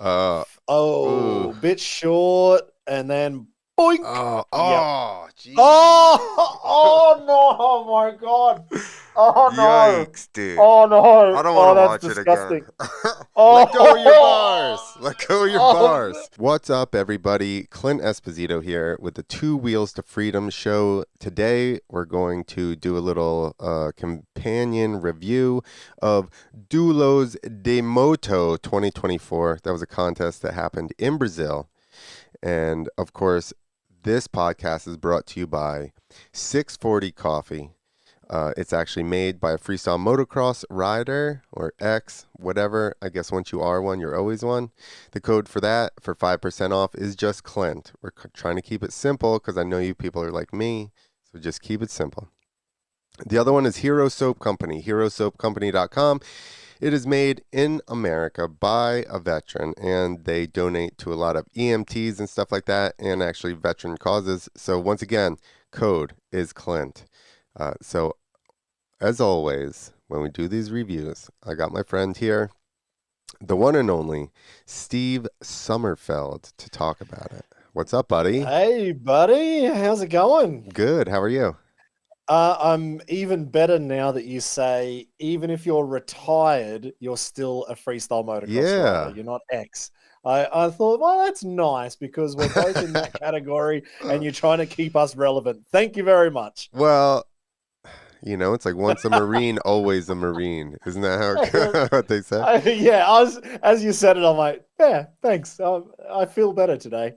Ooh. Bit short, and then boink. Yep. Geez. Oh no! Oh my God! Oh no! Yikes, dude. Oh no! I don't want Oh, to that's watch it again. disgusting. Let go of your bars. Oh, Let go of your oh, bars. What's up, everybody? Clint Esposito here with the Two Wheels to Freedom show. Today, we're going to do a little companion review of Duelos de Moto 2024. That was a contest that happened in Brazil. And of course, this podcast is brought to you by 640 Coffee. It's actually made by a freestyle motocross rider or X, whatever. I guess once you are one, you're always one. The code for that for 5% off is just Clint. We're trying to keep it simple because I know you people are like me. So just keep it simple. The other one is Hero Soap Company, herosoapcompany.com. It is made in America by a veteran, and they donate to a lot of EMTs and stuff like that, and actually veteran causes. So once again, code is Clint. So as always, when we do these reviews, I got my friend here, the one and only Steve Sommerfeld, to talk about it. What's up, buddy? hey, buddy, how's it going? Good. How are you? I'm even better now that you say even if you're retired, you're still a freestyle motocross rider. Yeah. You're not X. I thought, well, that's nice because we're both in that category and you're trying to keep us relevant. Thank you very much. Well, it's like once a Marine, always a Marine. Isn't that how what they say? Yeah, as you said it, I'm like, yeah, thanks. I feel better today.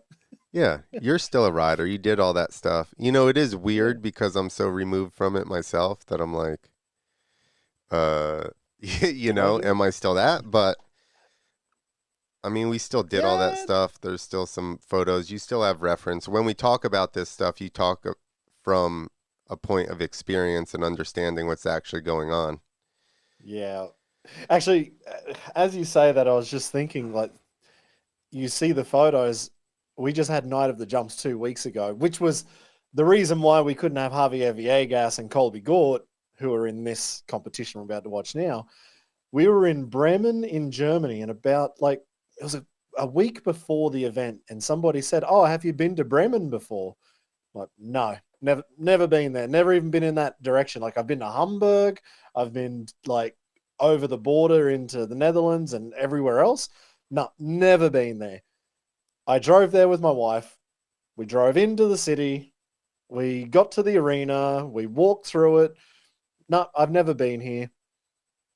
Yeah, you're still a rider. You did all that stuff. It is weird because I'm so removed from it myself that I'm like, uh, am I still that? But I mean, we still did all that Yeah, stuff. There's still some photos. You still have reference. When we talk about this stuff, you talk from a point of experience and understanding what's actually going on. yeah. Actually, as you say that, I was just thinking, like, you see the photos. We just had Night of the Jumps 2 weeks ago, which was the reason why we couldn't have Javier Villegas and Colby Gort, who are in this competition we're about to watch now. We were in Bremen in Germany, and about like it was a week before the event, and somebody said, "Oh, have you been to Bremen before?" I'm like, no, never been there, never even been in that direction. Like I've been to Hamburg, I've been like over the border into the Netherlands and everywhere else. No, never been there. I drove there with my wife. We drove into the city. We got to the arena. We walked through it. No, I've never been here.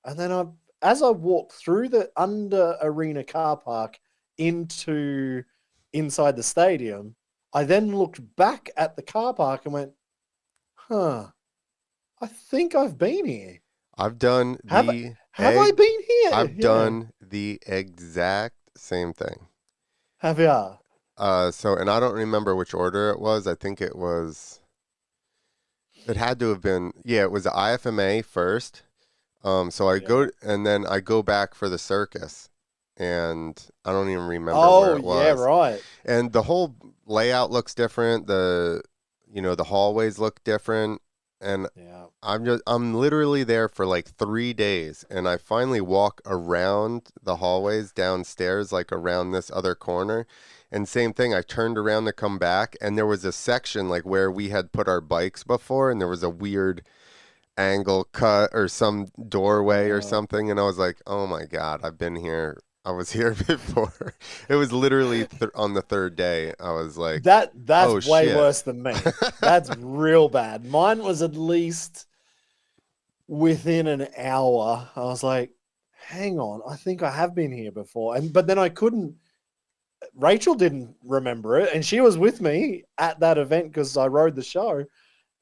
And then as I walked through the under arena car park into inside the stadium, I then looked back at the car park and went, huh, I think I've been here. I've done Have the have I been here? I've Yeah. done the exact same thing. Have ya? And I don't remember which order it was. I think it had to have been, yeah, it was the IFMA first. So I Yeah. go and then I go back for the circus, and I don't even remember where Oh, it yeah, was. right. And the whole layout looks different. The hallways look different, and Yeah. I'm literally there for like 3 days, and I finally walk around the hallways downstairs, like around this other corner. And same thing, I turned around to come back, and there was a section like where we had put our bikes before, and there was a weird angle cut or some doorway or Uh, something, and I was like, oh my God, I've been here. I was here before. It was literally on the third day. I was like, that's oh way shit. worse than me. That's real bad. Mine was at least within an hour. I was like, hang on, I think I have been here before. But then I couldn't. Rachel didn't remember it, and she was with me at that event because I rode the show.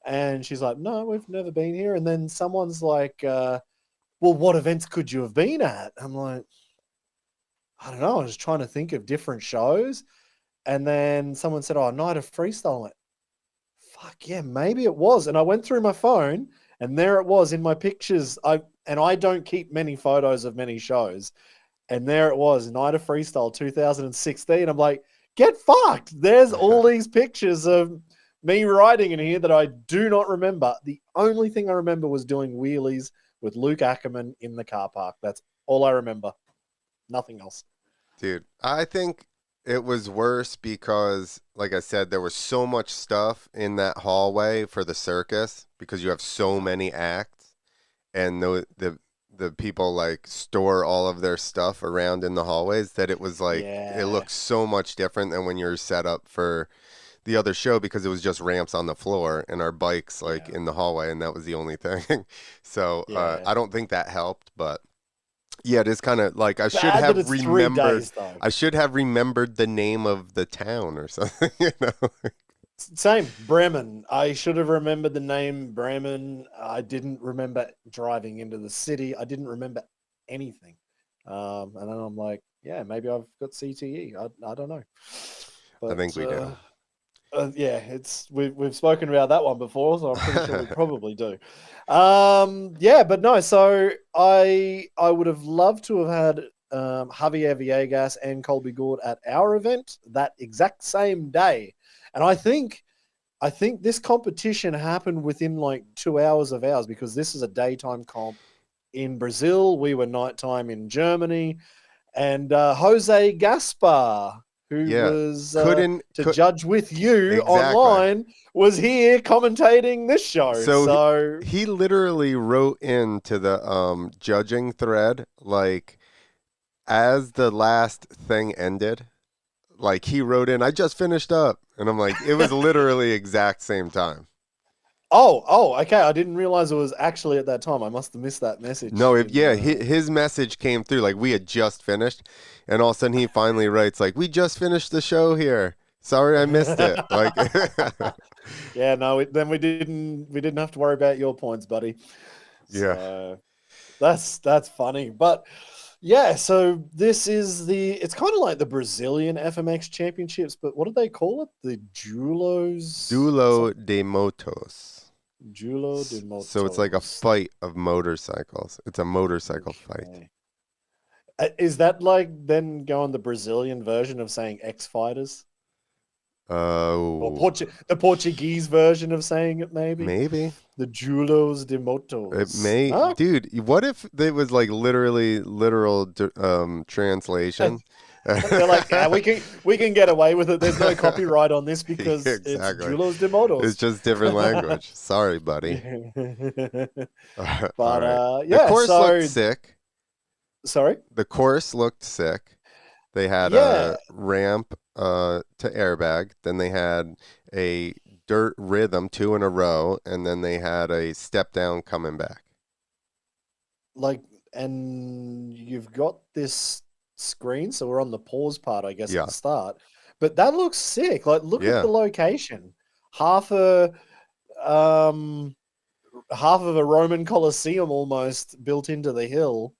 And she's like, no, we've never been here. And then someone's like, well, what events could you have been at? I'm like, I don't know. I was trying to think of different shows. And then someone said, oh, Night of Freestyle. I'm like, fuck yeah, maybe it was. And I went through my phone and there it was in my pictures. I don't keep many photos of many shows. And there it was, Night of Freestyle 2016. I'm like, get fucked. There's all these pictures of me riding in here that I do not remember. The only thing I remember was doing wheelies with Luke Ackerman in the car park. That's all I remember. Nothing else. Dude, I think it was worse because, like I said, there was so much stuff in that hallway for the circus because you have so many acts, and the people like store all of their stuff around in the hallways that it was like it Yeah, looks so much different than when you're set up for the other show because it was just ramps on the floor and our bikes like yeah, in the hallway, and that was the only thing. So yeah. I don't think that helped, but yeah, it is kind of like Bad that it's 3 days though. I should have remembered the name of the town or something, you know. Same, Bremen. I should have remembered the name Bremen. I didn't remember driving into the city. I didn't remember anything. And then I'm like, yeah, maybe I've got CTE. I don't know. I think But we do. yeah, we've spoken about that one before, so I'm pretty sure we probably do. Yeah, but no. So I would have loved to have had Javier Villegas and Colby Gort at our event that exact same day, and I think this competition happened within like 2 hours of ours because this is a daytime comp in Brazil. We were nighttime in Germany, and Jose Gaspar, who Yeah, was couldn't to could judge with you exactly. online, was here commentating this show. So So he literally wrote into the judging thread like as the last thing ended, like he wrote in, "I just finished up," and I'm like, it was literally exact same time. okay. I didn't realize it was actually at that time. I must have missed that message No, if in yeah, his message came through like we had just finished, and all of a sudden he finally writes like, "We just finished the show here. Sorry I missed it." Like, Yeah, no, then we didn't have to worry about your points, buddy. yeah, So that's funny. But yeah, so this is it's kind of like the Brazilian FMX championships, but what do they call it? The Julos Duelo something? de Motos. Julo de So it's like a Motos. fight of motorcycles. It's a motorcycle fight. Okay. Is that like then going the Brazilian version of saying X Fighters? Or Oh, The Portuguese version of saying it, maybe? maybe. The Julos de It Motos. may, Huh? dude. What if it was like literally literal translation? They're like, yeah, we can get away with it. There's no copyright on this because it's Exactly. Julos de It's Motos. just different language. Sorry, buddy. All But right. The yeah, course looked so sick. sorry. The course looked sick. They had Yeah, a ramp to airbag. Then they had a dirt rhythm, two in a row, and then they had a step down coming back. like, and you've got this screen, so we're on the pause part, I guess, at Yeah. the start. But that looks sick. Like, look at Yeah. the location. Half a um half of a Roman Colosseum almost built into the hill,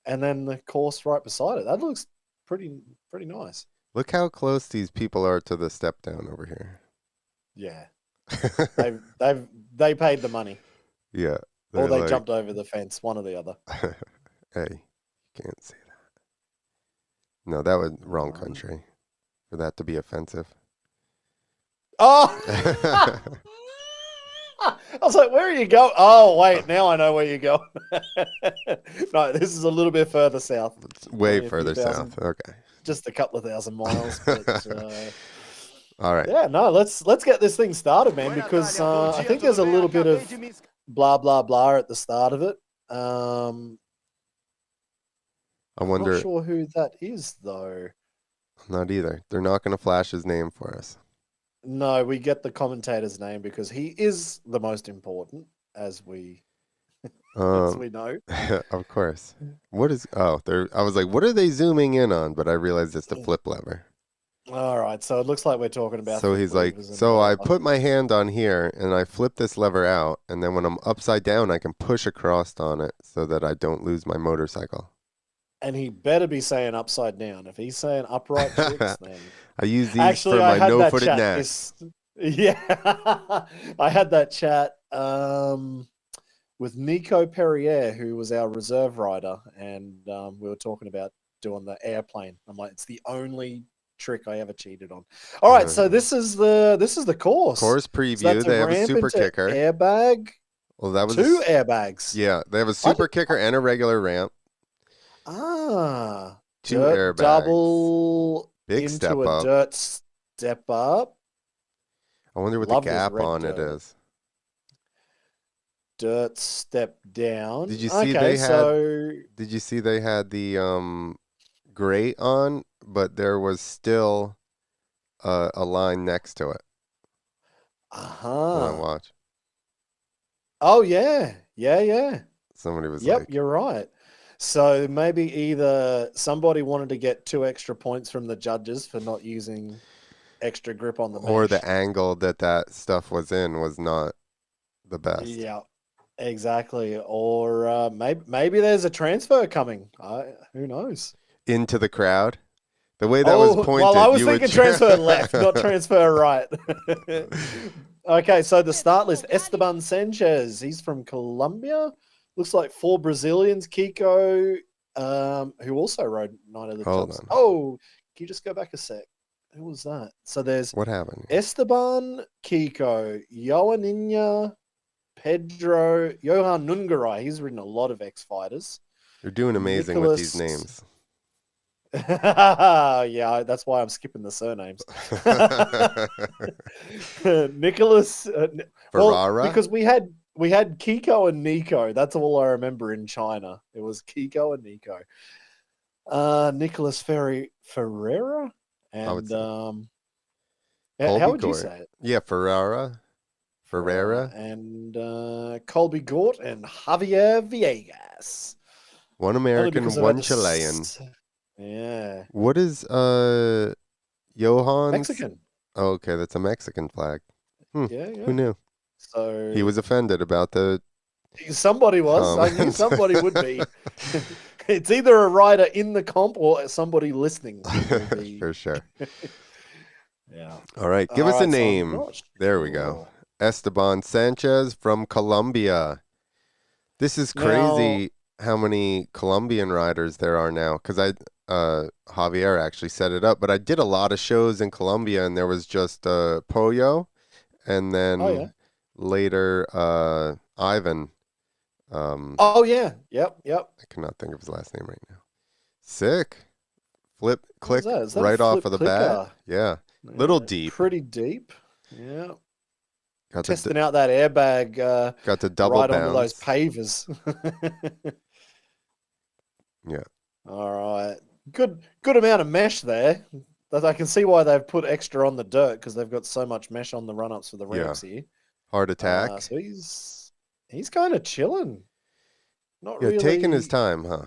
and then the course right beside it. That looks pretty nice. Look how close these people are to the step down over here. Yeah, they paid the money, Yeah. or They're they like, jumped over the fence, one or the other. hey, you can't say that. No, that was wrong Um, country for that to be offensive. oh, I was like, where are you going? Oh, wait, now I know where you're going. No, this is a little bit further south. It's way Only a few further thousand, south. Okay. just a couple of thousand miles. But All right. yeah, no, let's get this thing started, man, because I think there's a little bit of blah blah blah at the start of it. I I'm not wonder. sure who that is though. Not either. They're not going to flash his name for us. No, we get the commentator's name because he is the most important, as we know. Of course. What is? Oh, there. I was like, what are they zooming in on? But I realized it's the flip lever. All right, so it looks like we're talking about. So flip he's like, levers and so I whatever. put my hand on here and I flip this lever out, and then when I'm upside down, I can push across on it so that I don't lose my motorcycle. And he better be saying upside down. If he's saying upright tricks, then I use these actually, for I my had that no-footed chat. knack. Yeah, I had that chat with Nico Perrier, who was our reserve rider, and we were talking about doing the airplane. I'm like, it's the only trick I ever cheated on. All right, so this is the course. Course So preview. that's a They have a ramp super into kicker. airbag. Well, that was 2 airbags. Yeah, they have a super kicker and a regular ramp. Ah, 2 dirt airbags. double Big into step a up. dirt step up. I wonder what the Love this gap red on it dirt. is. Dirt step down. Did you see Okay, they had so Did you see they had the grate on, but there was still a line next to it. You want to uh-huh. watch? Oh yeah. Yeah. Somebody was Yep, like, you're right. So maybe either somebody wanted to get 2 extra points from the judges for not using extra grip on the or the mesh. angle that stuff was in was not the best. Yeah, exactly. Or maybe there's a transfer coming. Who knows? Into the crowd. The way that was Oh, well, I pointed, was you would. thinking transfer left, not transfer right. Okay, so the start list: Esteban Sanchez. He's from Colombia. Looks like 4 Brazilians. Kiko, who also rode Night of the Hold Jumps. on. Oh, can you just go back a sec? Who was that? So there's What happened? Esteban, Kiko, Joaninha, Pedro, Johan Nungaray. He's ridden a lot of X Fighters. You're doing amazing with these Nicolas. names. Yeah, that's why I'm skipping the surnames. Nicolas. Well, Ferreira? because we had Kiko and Nico. That's all I remember in China. It was Kiko and Nico. Nicolas Ferreira I would and say. how Colby would you Gort. say it? Yeah, Ferreira. Ferreira. And Colby Gort and Javier Villegas. One Only American, because I one Chilean. Yeah. What is Johan's? Mexican. Oh, okay, that's a Mexican flag. Yeah. Who knew? So He was offended about the somebody was. I knew comments. somebody would be. It's either a rider in the comp or somebody listening. For sure. Yeah. All right, give All us a right, so I'm name. not There we go. sure. Esteban Sanchez from Colombia. This is Now, crazy how many Colombian riders there are now. Because Javier actually set it up, but I did a lot of shows in Colombia, and there was just Pollo, and oh yeah. then later Ivan. Oh yeah. Yep. I cannot think of his last name right now. Sick. Flip, What was click that? Is that a right off flip of the bat. clicker? Yeah. Yeah, Little deep. Pretty deep. Yeah. Got Testing out that airbag got to double right onto those bounce. pavers. Yeah. All right. Good amount of mesh there. That I can see why they've put extra on the dirt because they've got so much mesh on the run-ups for the ramps here. Hard attack. So he's kind of chilling. Not really Taking his time, huh?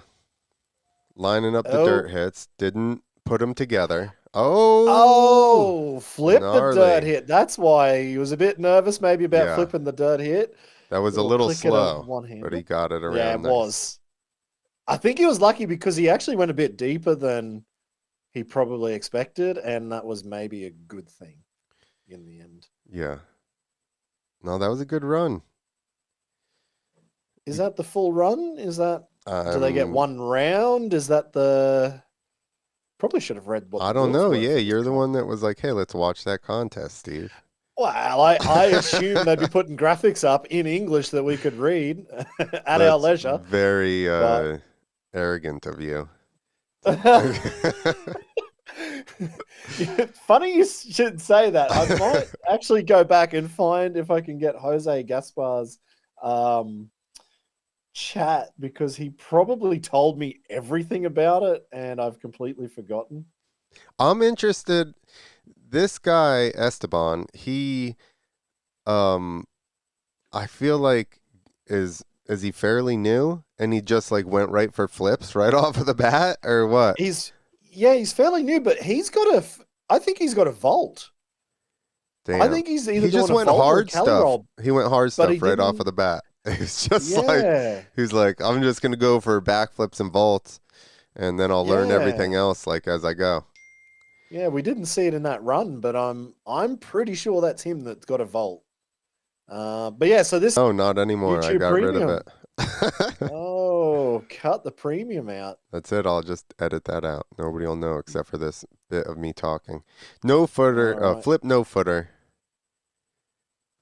Lining up the dirt hits. Didn't put them together. Oh, flip gnarly. the dirt hit. That's why he was a bit nervous maybe about Yeah. flipping the dirt hit. That was a little slow, one-hander. but he got it around. Yeah, it nice. was. I think he was lucky because he actually went a bit deeper than he probably expected, and that was maybe a good thing in the end. Yeah. No, that was a good run. Is that the full run? Is that do they get 1 round? Is that the probably should have read what I the don't rules know. were Yeah, for you're this the comp. one that was like, "Hey, let's watch that contest, Steve." Well, I assume they'd be putting graphics up in English that we could read at our leisure. Very arrogant of you. Funny you should say that. I might actually go back and find if I can get Jose Gaspar's chat because he probably told me everything about it and I've completely forgotten. I'm interested. This guy Esteban, he, I feel like is he fairly new and he just like went right for flips right off of the bat or what? He's fairly new, but I think he's got a vault. Damn. I think he's either he just doing went a vault hard or a Cali stuff. roll. He went hard but stuff right off of the bat. It's just like he's like, I'm just gonna go for backflips and vaults, and then I'll learn everything else like as I go. Yeah, we didn't see it in that run, but I'm pretty sure that's him that's got a vault. But yeah, so this. Oh, not anymore. YouTube I got premium. rid of it. Oh, cut the premium out. That's it. I'll just edit that out. Nobody will know except for this bit of me talking. No footer, Right. flip no footer.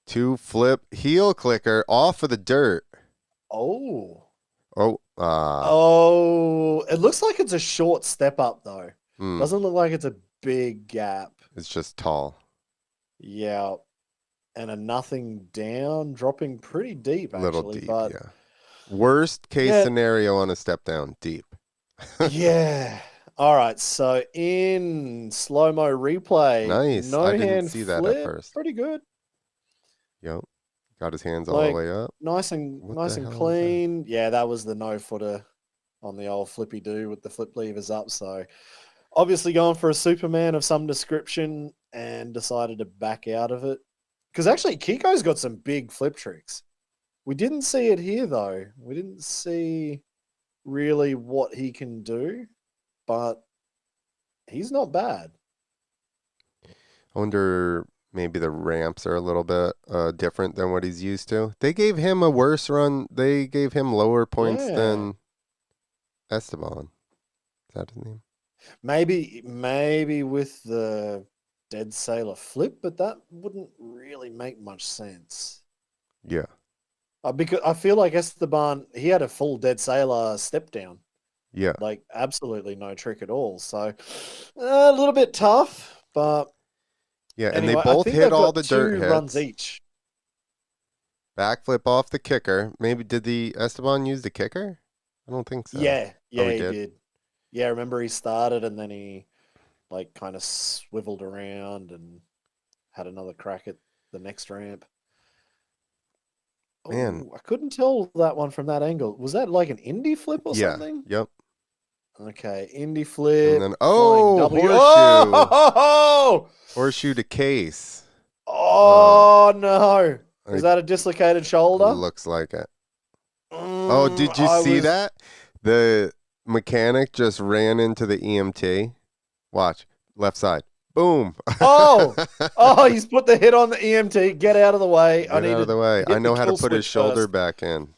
2 flip heel clicker off of the dirt. Oh. Oh, Oh, it looks like it's a short step up though. Hmm. Doesn't look like it's a big gap. It's just tall. Yeah. And a nothing down, dropping pretty deep actually. Little deep, but yeah. Worst case scenario on a step down, deep. Yeah. All right. So in slow-mo replay, Nice. no I didn't hand see that at flip, first. pretty good. Yep. Got his hands all the way up. Nice and What nice the and hell is clean. Yeah, that was the no footer on the old flippy do with the flip levers up. So obviously going for a Superman of some description and decided to back out of it. Because actually Kiko's got some big flip tricks. We didn't see it here though. We didn't see really what he can do, but he's not bad. I wonder maybe the ramps are a little bit different than what he's used to. They gave him a worse run. They gave him lower points than Esteban. Is that his name? Maybe with the dead sailor flip, but that wouldn't really make much sense. Yeah. Because I feel like Esteban, he had a full dead sailor step down. Yeah. Like absolutely no trick at all. So a little bit tough, but yeah. And anyway, they both hit all the dirt hits. Runs each. Backflip off the kicker. Maybe did the Esteban use the kicker? I don't think so. Yeah, he he did. Yeah, remember he started and then he like kind of swiveled around and had another crack at the next ramp. Man. I couldn't tell that one from that angle. Was that like an indie flip or something? Yep. Okay, indie flip. And then, horseshoe. Oh! Horseshoe to case. Oh, no. Is that a dislocated shoulder? Looks like it. Oh, did you see that? The mechanic just ran into the EMT. Watch. Left side. Boom. He's put the hit on the EMT. Get out of the way. Get out of the way. I know how to put his shoulder back in.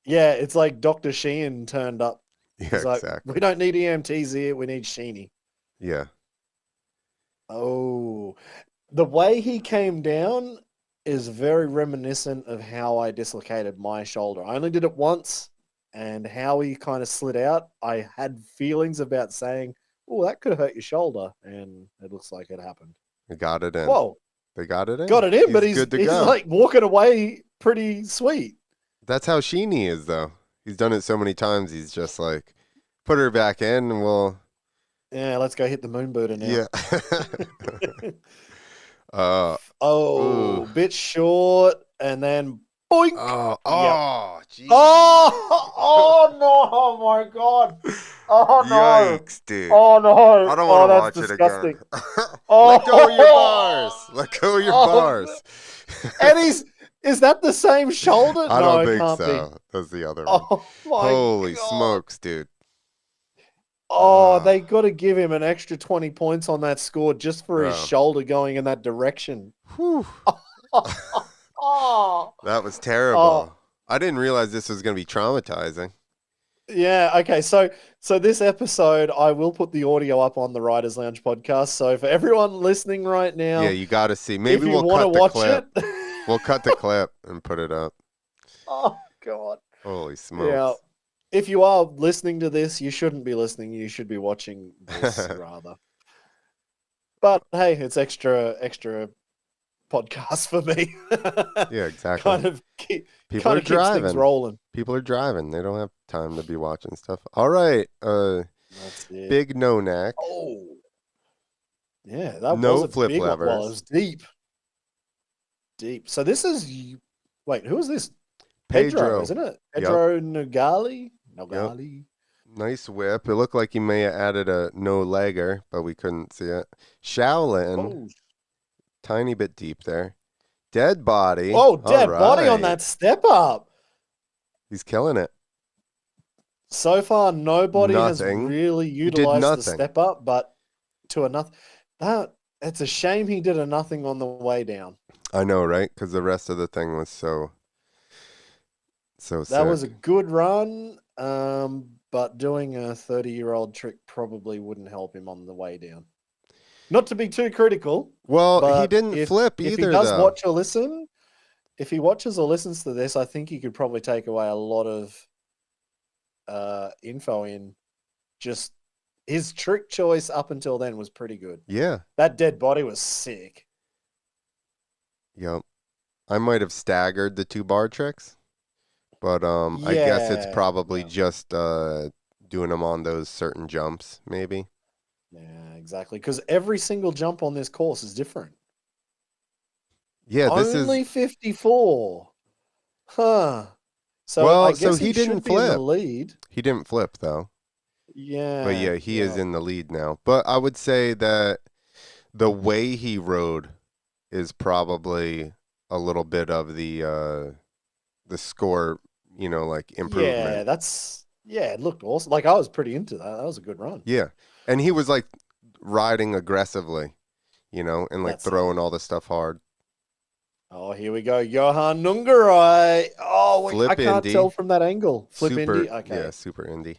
Yeah, it's like Dr. Sheehan turned up. Yeah, He's like, exactly. we don't need EMTs here. We need Sheeny. Yeah. Oh, the way he came down is very reminiscent of how I dislocated my shoulder. I only did it once, and how he kind of slid out, I had feelings about saying, oh, that could hurt your shoulder, and it looks like it happened. They got it in. Whoa. They got it in? Got it in, but he's like walking away pretty sweet. That's how Sheeny is, though. He's done it so many times, he's just like, put her back in, and we'll... Yeah, let's go hit the moon Buddha now. Yeah. Bit short, and then boink. Geez. Oh no! Oh my god! Oh no! Yikes, dude! Oh no! I don't want to watch disgusting. it again. Let go of your bars. Let go of your bars. And is that the same shoulder? I don't think can't so. Be. That's the other one. Oh my Holy god. smokes, dude! Oh, they got to give him an extra 20 points on that score just for his shoulder going in that direction. Whew. That was terrible. I didn't realize this was going to be traumatizing. Yeah, okay. So this episode, I will put the audio up on the Writers Lounge podcast. So for everyone listening right now, yeah, you got to see. Maybe we'll cut the clip. We'll cut the clip and put it up. Oh god! Holy smokes! Yeah. If you are listening to this, you shouldn't be listening. You should be watching this rather. But hey, it's extra podcast for me. Yeah, exactly. Kind of People are driving. Things rolling. People are driving. They don't have time to be watching stuff. All right. That's it. Big no neck. Oh. Yeah, that no was a flip big levers. one. Well, it was deep. Deep. So this is wait, who is this? Pedro, isn't it? Pedro Nougalli. Nougalli. Yep. Nice whip. It looked like he may have added a no legger, but we couldn't see it. Shaolin. Tiny bit deep there. Dead body. Oh, dead body on that step up. He's killing it. So far, nobody has really utilized the step up, but to a nothing. It's a shame he did a nothing on the way down. I know, right? Because the rest of the thing was so that was a good run, but doing a 30-year-old trick probably wouldn't help him on the way down. Not to be too critical. Well, he didn't flip either, if he does watch or listen, if he watches or listens to this, I think he could probably take away a lot of info in, just his trick choice up until then was pretty good. Yeah. That dead body was sick. Yep. I might have staggered the 2 bar tricks, but I guess it's probably just doing them on those certain jumps, maybe. Yeah, exactly. Because every single jump on this course is different. Yeah, this Only is 54. Huh. So well. I guess So he should didn't be in the flip. lead. He didn't flip though. Yeah. But yeah, he is in the lead now. But I would say that the way he rode is probably a little bit of the score, like improvement. Yeah, it looked awesome. Like I was pretty into that. That was a good run. Yeah. And he was like riding aggressively, and like throwing all the stuff hard. Oh, here we go. Johan Nungaray. Oh, wait, Flip I can't Indy. tell from that angle. Flip Super, Indy? Okay. Yeah, super Indy.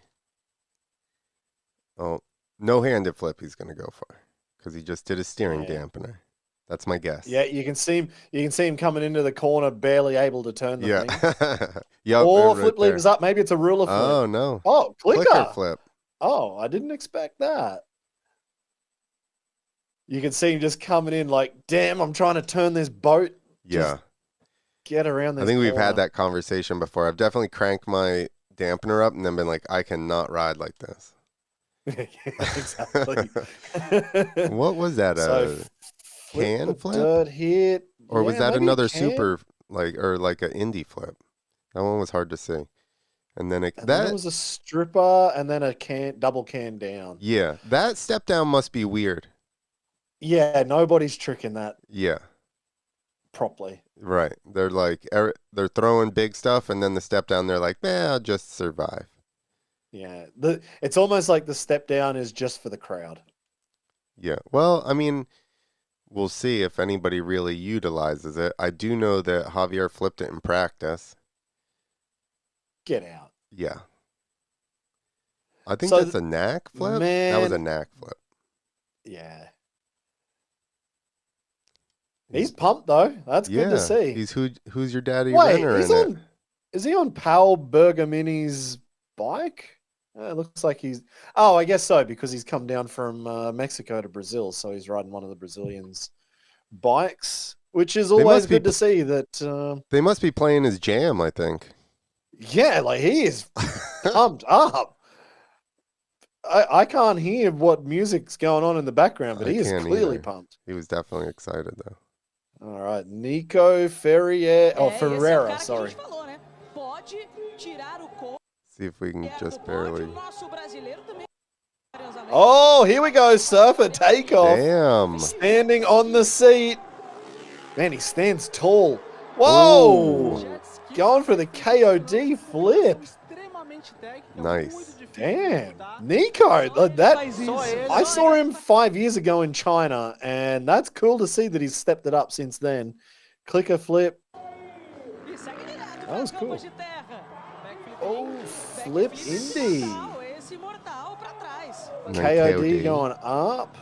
Oh, no-handed flip he's going to go for because he just did a steering dampener. That's my guess. Yeah, you can see him coming into the corner, barely able to turn the thing. Yep. Or flip levers up. Maybe it's a ruler flip. Oh, no. Oh, clicker flip. Oh, I didn't expect that. You can see him just coming in like, damn, I'm trying to turn this boat. Yeah. Just get around this I think we've corner. had that conversation before. I've definitely cranked my dampener up and then been like, I cannot ride like this. Exactly. What was that? A can flip? Dirt hit. Or was that another super, or like an indie flip? That one was hard to see. And then that was a stripper and then a double can down. Yeah, that step down must be weird. Yeah, nobody's tricking that. Yeah. Properly. Right. They're like, they're throwing big stuff and then the step down, they're like, I'll just survive. Yeah. It's almost like the step down is just for the crowd. Yeah. Well, I mean, we'll see if anybody really utilizes it. I do know that Javier flipped it in practice. Get out. Yeah. I think that's a knack flip. Man, that was a knack flip. Yeah. He's pumped though. That's good to see. He's who's your daddy runner in it? Is he on Paul Bergamini's bike? It looks like he's. Oh, I guess so because he's come down from Mexico to Brazil, so he's riding one of the Brazilians' bikes, which is always good to see. That they must be playing his jam. I think. Yeah, like he is pumped up. I can't hear what music's going on in the background, but he is clearly pumped. He was definitely excited though. All right, Nico Ferreira, sorry. See if we can just barely. Oh, here we go, surfer takeoff. Damn. Standing on the seat. Man, he stands tall. Whoa. Ooh. Going for the KOD flip. Nice. Damn. Nico, I saw him 5 years ago in China, and that's cool to see that he's stepped it up since then. Clicker flip. That was cool. Oh, flip Indy. KOD going up.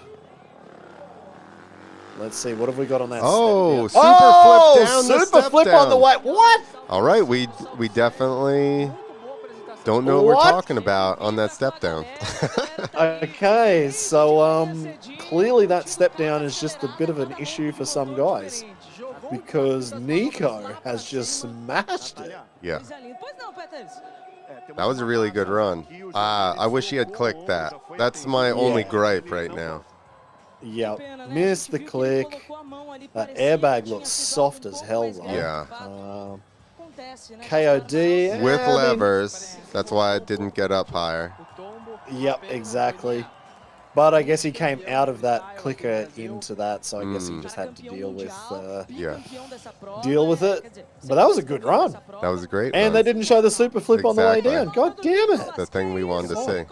Let's see, what have we got on that? Oh, super flip down the step super flip down. on the way. What? All right, we definitely don't know what we're talking about on that step down. Okay, so clearly that step down is just a bit of an issue for some guys because Nico has just smashed it. Yeah. That was a really good run. I wish he had clicked that. That's my only gripe right now. Yep, missed the click. That airbag looks soft as hell, though. Yeah. KOD. With levers. That's why it didn't get up higher. Yep, exactly. But I guess he came out of that clicker into that, so I guess he just had to deal with it. But that was a good run. That was a great run. And they didn't show the super flip on the way down. God damn it. The thing we wanted to see.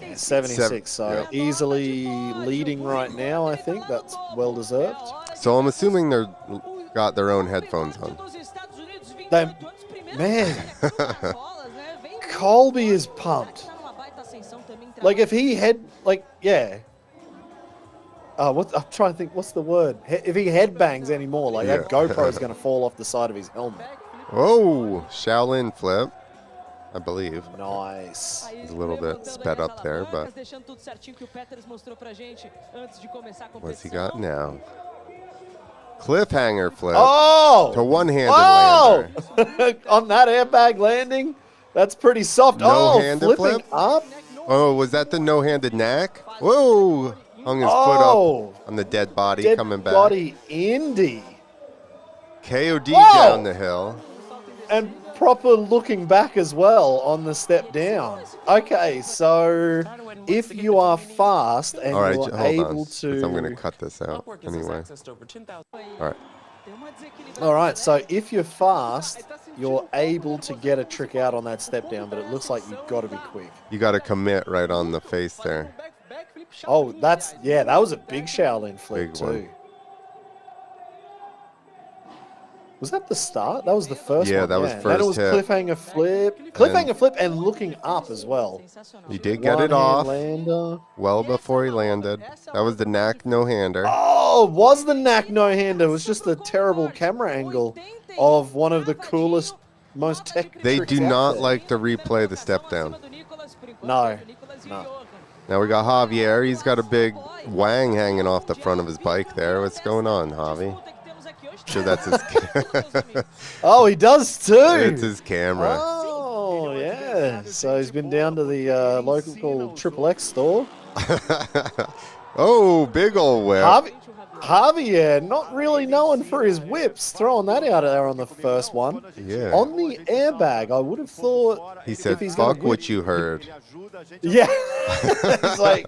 Yeah, 76, so easily leading right now, I think. That's well deserved. So I'm assuming they're got their own headphones on. Man, Colby is pumped. Like if he I'm trying to think, what's the word? If he headbangs anymore, like that GoPro is going to fall off the side of his helmet. Oh, Shaolin flip, I believe. Nice. It's a little bit sped up there, but what's he got now? Cliffhanger flip to one-handed lander. On that airbag landing, that's pretty soft. No-handed Flipping flip? up. Oh, was that the no-handed knack? Whoa! Hung his foot up on the dead body coming back. Body Indy. KOD down the hill. And proper looking back as well on the step down. Okay, so if you are fast and All right, you're hold able on, 'cause to... I'm going to cut this out anyway. All right. All right, so if you're fast, you're able to get a trick out on that step down, but it looks like you've got to be quick. You got to commit right on the face there. Oh, that was a big Shaolin flip Big too. one. Was that the start? That was the first one. Yeah, that was Then first it was hit. cliffhanger flip. Cliffhanger flip and looking up as well. He did get it off Lander. well before he landed. That was the knack no-hander. Oh, was the knack no-hander. It was just a terrible camera angle of one of the coolest, most tech They tricks do out not there. like to replay the step down. No. Now we got Javier. He's got a big wang hanging off the front of his bike there. What's going on, Javi? Sure, that's his. Oh, he does too. It's his camera. Oh, yeah. So he's been down to the local Triple X store. Oh, big old whip. Javier, not really known for his whips, throwing that out there on the first one. Yeah. On the airbag, I would have thought He said, if he's gonna fuck what you heard. Yeah. It's like,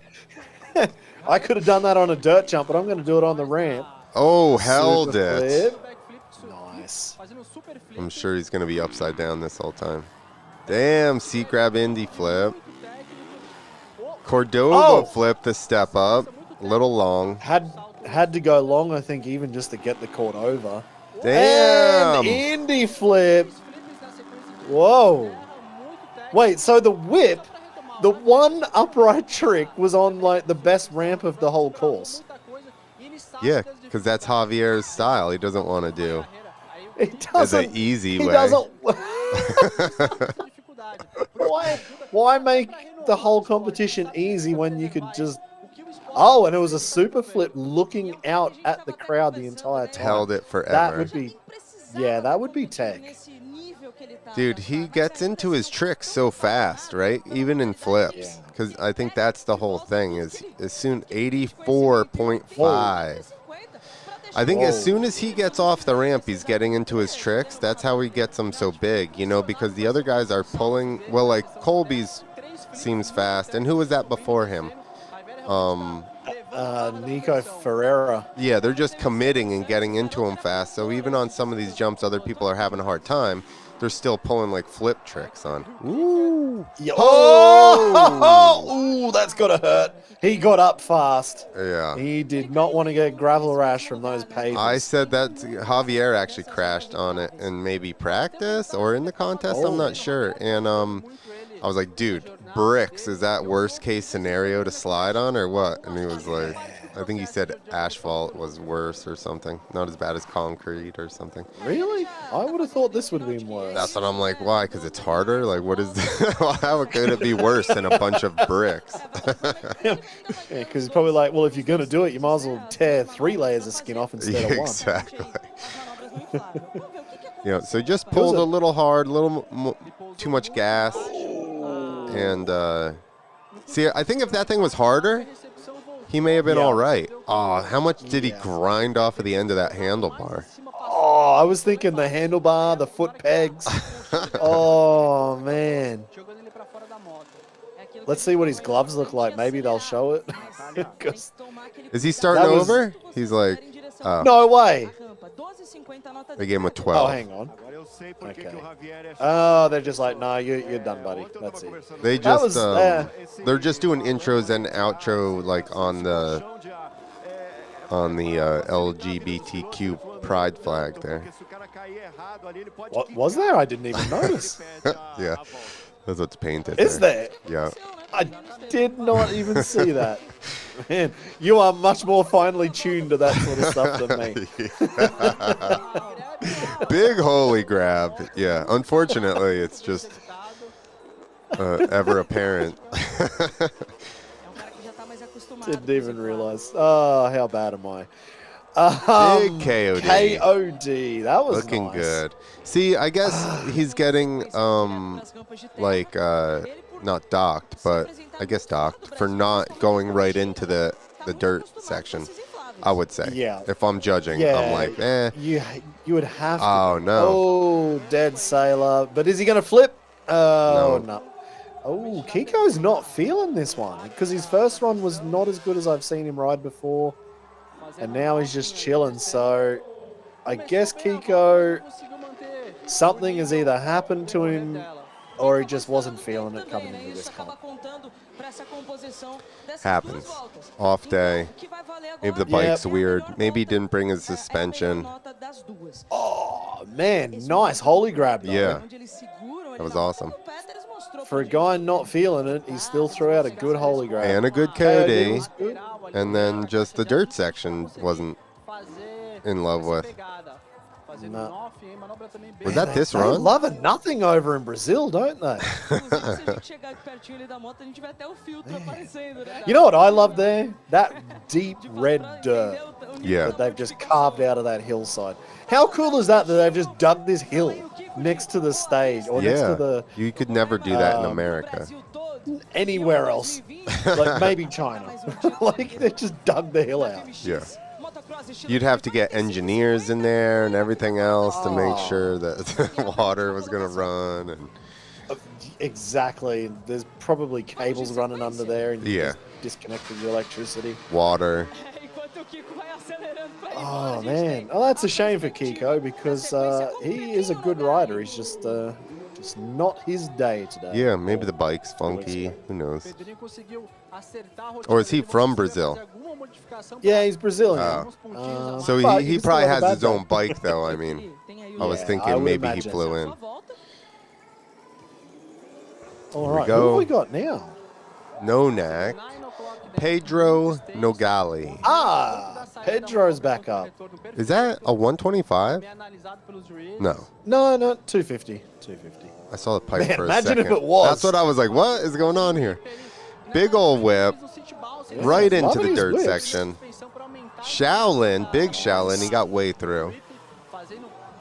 I could have done that on a dirt jump, but I'm going to do it on the ramp. Oh, held Super it. flip. Nice. I'm sure he's going to be upside down this whole time. Damn, seat grab Indy flip. Cordova flip the step up. A little long. Had to go long, I think, even just to get the cord over. Damn. And Indy flip. Whoa. Wait, so the whip, the one upright trick was on like the best ramp of the whole course. Yeah, because that's Javier's style. He doesn't want to do It as doesn't. an easy He way. doesn't. Why make the whole competition easy when you could just... Oh, and it was a super flip looking out at the crowd the entire time. Held it forever. That would be... Yeah, that would be tech. Dude, he gets into his tricks so fast, right? Even in flips. Because I think that's the whole thing is as soon 84.5. I think as soon as he gets off the ramp, he's getting into his tricks. That's how he gets them so big, you know, because the other guys are pulling. Well, like Colby's seems fast. And who was that before him? Nico Ferreira. Yeah, they're just committing and getting into him fast. So even on some of these jumps, other people are having a hard time. They're still pulling like flip tricks on. Ooh. Oh, that's gotta hurt. He got up fast. Yeah. He did not want to get gravel rash from those pavers. I said that Javier actually crashed on it in maybe practice or in the contest. I'm not sure. And I was like, dude, bricks, is that worst case scenario to slide on or what? And he was like, I think he said asphalt was worse or something. Not as bad as concrete or something. Really? I would have thought this would have been worse. That's what I'm like, why? Because it's harder? Like, what is this? How could it be worse than a bunch of bricks? Yeah, because it's probably like, well, if you're going to do it, you might as well tear 3 layers of skin off instead of one. Exactly. Yeah, so just pulled a little hard, a little too much gas. And, see, I think if that thing was harder, he may have been all right. Oh, how much did he grind off of the end of that handlebar? Oh, I was thinking the handlebar, the foot pegs. Oh, man. Let's see what his gloves look like. Maybe they'll show it. Is he starting over? He's like, oh. No way. They gave him a 12. Oh, hang on. Okay. Oh, they're just like, no, you're done, buddy. That's it. They just, they're just doing intros and outro like on the LGBTQ pride flag there. What was there? I didn't even notice. Yeah, that's what's painted. Is there? Yeah. I did not even see that. Man, you are much more finely tuned to that sort of stuff than me. Big holy grab. Yeah, unfortunately, it's just ever apparent. Didn't even realize. Oh, how bad am I? Big KOD. KOD. That was looking nice. good. See, I guess he's getting not docked, but I guess docked for not going right into the dirt section. I would say. Yeah. If I'm judging, Yeah. I'm like, eh. You would have to. Oh no. Oh, dead sailor. But is he going to flip? Oh no. Oh, Kiko's not feeling this one because his first run was not as good as I've seen him ride before. And now he's just chilling. So I guess Kiko, something has either happened to him or he just wasn't feeling it coming into this comp. Happens. Off day. Maybe the bike's weird. Maybe he didn't bring his suspension. Oh, man. Nice holy grab, though. Yeah. That was awesome. For a guy not feeling it, he still threw out a good holy grab. And a good KOD. And then just the dirt section wasn't in love with. No. Was that this They run? love a nothing over in Brazil, don't they? You know what I love there? That deep red dirt Yeah. that they've just carved out of that hillside. How cool is that they've just dug this hill next to the stage or next to the You could never do that in America. anywhere else, like maybe China. Like they just dug the hill out. Yeah. You'd have to get engineers in there and everything else to make sure that the water was going to run. And exactly. There's probably cables running under there and you just disconnecting the electricity. Water. Oh, man. Oh, that's a shame for Kiko because he is a good rider. He's just not his day today. Yeah, maybe the bike's funky. Who knows? Or is he from Brazil? Yeah, he's Brazilian. So he probably has his own bike, though. I mean, I was thinking maybe he flew in. All right, who have we got now? Nonak. Pedro Nougalli. Pedro's back up. Is that a 125? No. No, 250. 250. I saw the pipe Man, for a imagine second. if it was. That's what I was like, what is going on here? Big old whip. Right into the dirt section. Shaolin, big Shaolin, he got way through.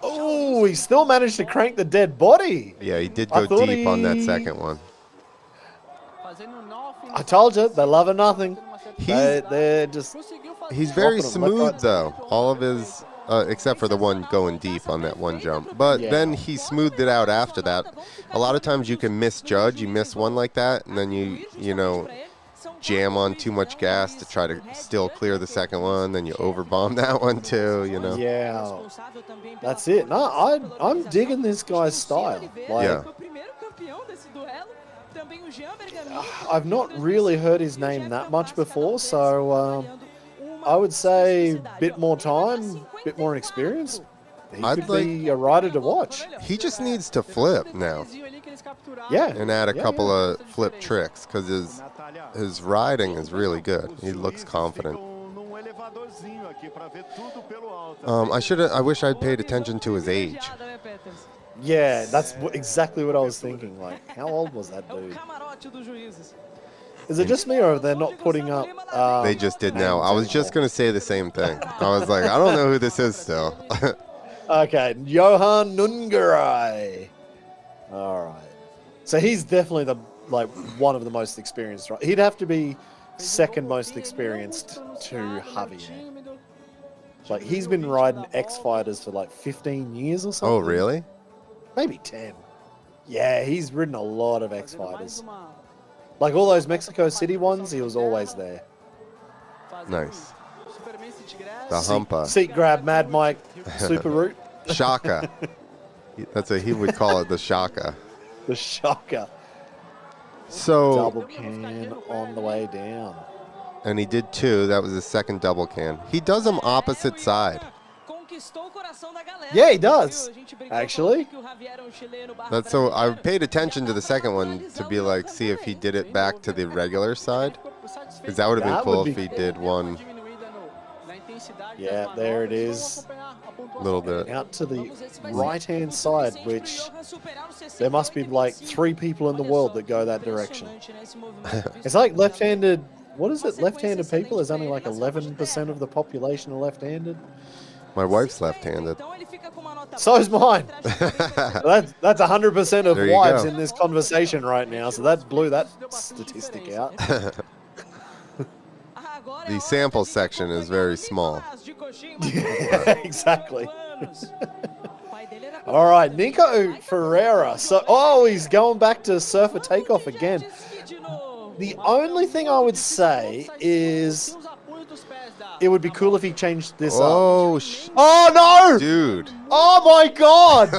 Oh, he still managed to crank the dead body. Yeah, he did go deep on that second one. I told you, they love a nothing. They're just... He's very smooth, though. All of his... except for the one going deep on that one jump. But then he smoothed it out after that. A lot of times you can misjudge. You miss one like that, and then you know, jam on too much gas to try to still clear the second one. Then you overbomb that one too, you know. Yeah, that's it. No, I'm digging this guy's style. Like, I've not really heard his name that much before, so I would say a bit more time, bit more experience. He could be a rider to watch. He just needs to flip now. Yeah. And add a couple of flip tricks because his riding is really good. He looks confident. I wish I'd paid attention to his age. Yeah, that's exactly what I was thinking. Like, how old was that dude? Is it just me, or are they not putting up? They just did now. I was just going to say the same thing. I was like, I don't know who this is still. Okay, Johan Nungaray. All right. So he's definitely one of the most experienced. Right? He'd have to be second most experienced to Javier. Like, he's been riding X Fighters for like 15 years or something. Oh, really? Maybe 10. Yeah, he's ridden a lot of X Fighters. Like all those Mexico City ones, he was always there. Nice. The humpa. Seat grab, Mad Mike, super route. Shaka. That's what he would call it, the shaka. The shocker. So. Double can on the way down. And he did two. That was his second double can. He does them opposite side. Yeah, he does. Actually. So I paid attention to the second one to be like, see if he did it back to the regular side. Because that would have been That cool would if he did one Yeah, there it is. little bit. Out to the right-hand side, which there must be like 3 people in the world that go that direction. It's like left-handed. What is it? Left-handed people? There's only like 11% of the population are left-handed. My wife's left-handed. So is mine. That's 100% of There you wives go. in this conversation right now. So that blew that statistic out. The sample section is very small. Yeah, exactly. All right, Nico Ferreira. So, he's going back to surfer takeoff again. The only thing I would say is it would be cool if he changed this up. Oh, Oh, no! dude. Oh, my God!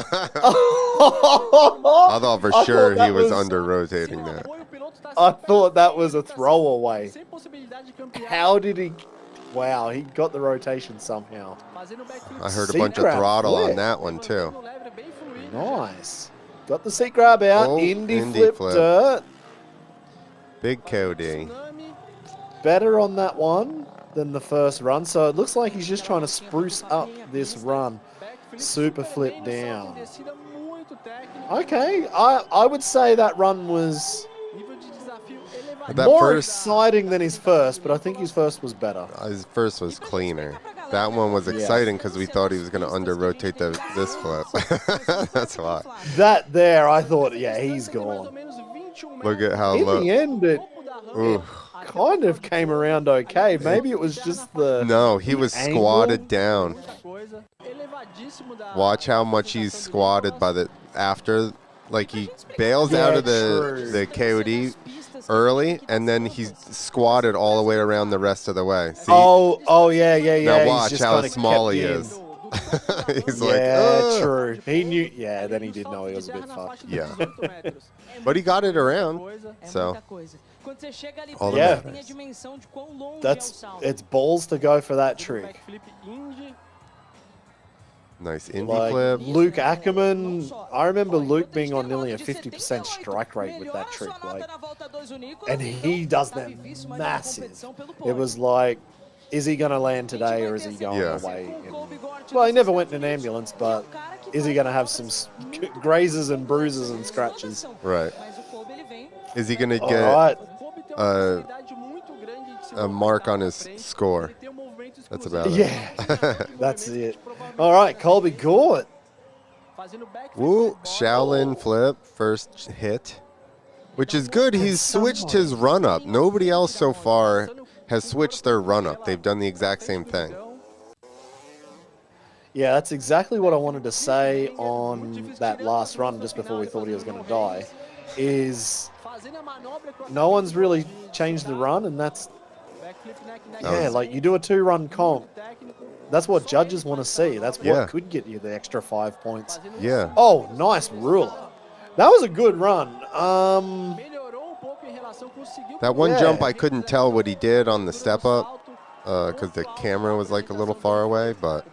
I thought for sure he was under rotating that. I thought that was a throwaway. How did he... Wow, he got the rotation somehow. I heard a Seat bunch of grab throttle flip. on that one, too. Nice. Got the seat grab out. Oh, Indy flip. dirt. Big Cody. Better on that one than the first run. So it looks like he's just trying to spruce up this run. Super flip down. Okay, I would say that run was That more first, exciting than his first, but I think his first was better. his first was cleaner. That one was exciting because we thought he was going to under rotate this flip. That's why. That there, I thought, yeah, he's gone. Look at how In low. the end, it kind of came around okay. Maybe it was just the... No, he was angle? squatted down. Watch how much he's squatted by the after. Like he bails out of the KOD early, and then he's squatted all the way around the rest of the way. See? Oh, yeah. Now He's watch just how kinda small kept he in. is. He's Yeah, like, "Ugh." true. He knew. Yeah, then he did know he was a bit fucked. Yeah. But he got it around. So all the Yeah. matters. It's balls to go for that trick. Nice Indy Like flip. Luke Ackerman, I remember Luke being on nearly a 50% strike rate with that trick, like, and he does them massive. It was like, is he gonna land today or is he going away? Well, he never went in an ambulance, but is he gonna have some grazes and bruises and scratches? Right. Is he gonna All get right. a mark on his score? That's about it. Yeah, that's it. All right, Colby Gort. Woo, Shaolin flip, first hit. Which is good. He's switched his run up. Nobody else so far has switched their run up. They've done the exact same thing. Yeah, that's exactly what I wanted to say on that last run just before we thought he was going to die, is no one's really changed the run, and that's, yeah, like you do a 2-run comp. That's what judges want to see. That's what could get you the extra 5 points. Yeah. Oh, nice ruler. That was a good run. That one jump, I couldn't tell what he did on the step up because the camera was like a little far away, but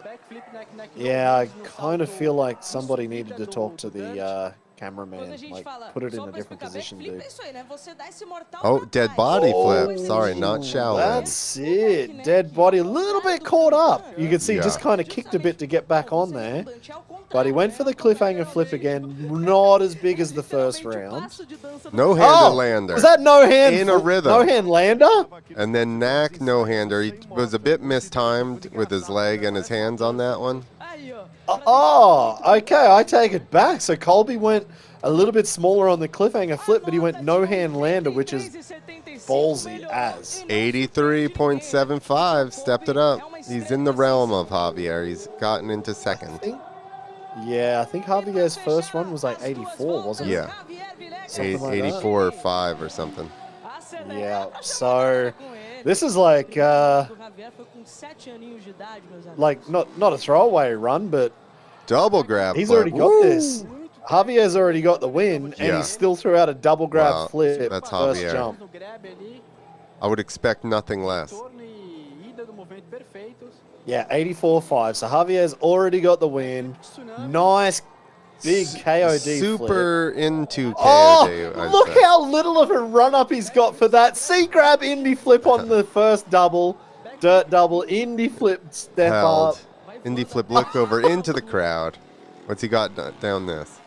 yeah, I kind of feel like somebody needed to talk to the cameraman, like put it in a different position, dude. oh, dead body flip. Sorry, not Shaolin. That's it. Dead body, a little bit caught up. You can see just kind of kicked a bit to get back on there. But he went for the cliffhanger flip again. Not as big as the first round. No-hander lander. Was that no-hand? In a rhythm. No-hand lander? And then Knack no-hander. He was a bit mistimed with his leg and his hands on that one. Oh, okay. I take it back. So Colby went a little bit smaller on the cliffhanger flip, but he went no-hand lander, which is ballsy as. 83.75. Stepped it up. He's in the realm of Javier. He's gotten into second. I think Javier's first run was like 84, wasn't it? Yeah. Something like 84 or 5 or something. Yeah, so this is like not a throwaway run, but Double grab. he's flip. already got this. Javier's already got the win, and he still threw out a double grab flip that's first Javier. jump. I would expect nothing less. Yeah, 84.5. So Javier's already got the win. Nice Big KOD flip. Super into KOD, Oh, I'd look say. how little of a run-up he's got for that. C-grab Indy flip on the first double. Dirt double, Indy flip, step Held. up. Indy flip, look over into the crowd. What's he got down this?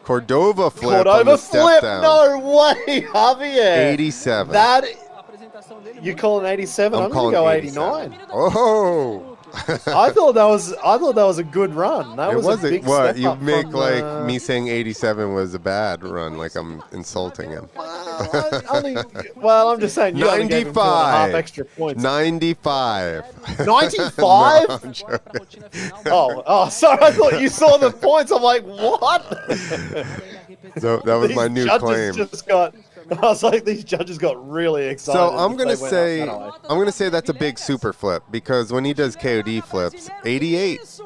Cordova flip on the step flip, down. no way, Javier. 87. That, you call it 87? I'm going to go 87. 89. Oh! I thought that was a good run. That was a big what step you up make from, like me saying 87 was a bad run, like I'm insulting him. Well, I'm just saying you only gave him 2.5 extra points. 95. 95? No, oh, sorry. I thought you saw the points. I'm like, what? So that was my new claim. I was like, these judges got really excited. So I'm gonna say that's a big super flip because when he does KOD flips, 88,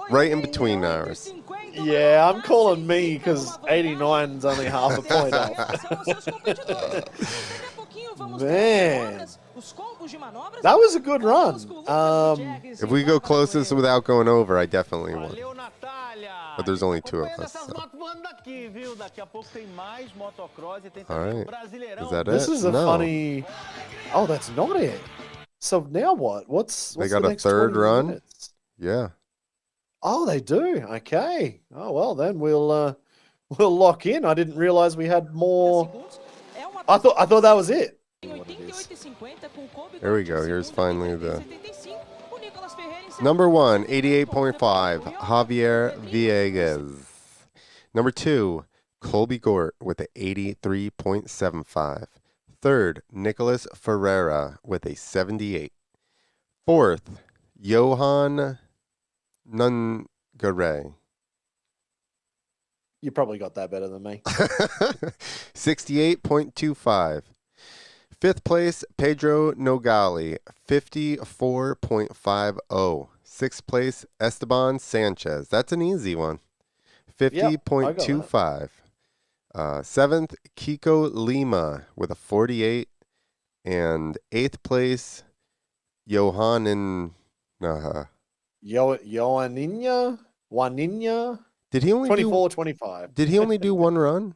right in between ours. Yeah, I'm calling me because 89's only half a point off. Man, that was a good run. If we go closest without going over, I definitely won. But there's only two of us. So. All right. Is that it? This is a funny. Oh, that's not it. So now what? What's they got the a next third 20 run? minutes? Yeah. Oh, they do. Okay. Oh well, then we'll lock in. I didn't realize we had more. I thought that was it. There we go. Here's finally the number 1, 88.5, Javier Villegas. Number 2, Colby Gort with a 83.75. Third, Nicolas Ferreira with a 78. Fourth, Johan Nungaray. You probably got that better than me. 68.25. Fifth place, Pedro Nougalli, 54.50. Sixth place, Esteban Sanchez. That's an easy one. 50.25. Seventh, Kiko Lima with a 48. And eighth place, Johan Joaninha? Did he only 24-25. Did he only do one run?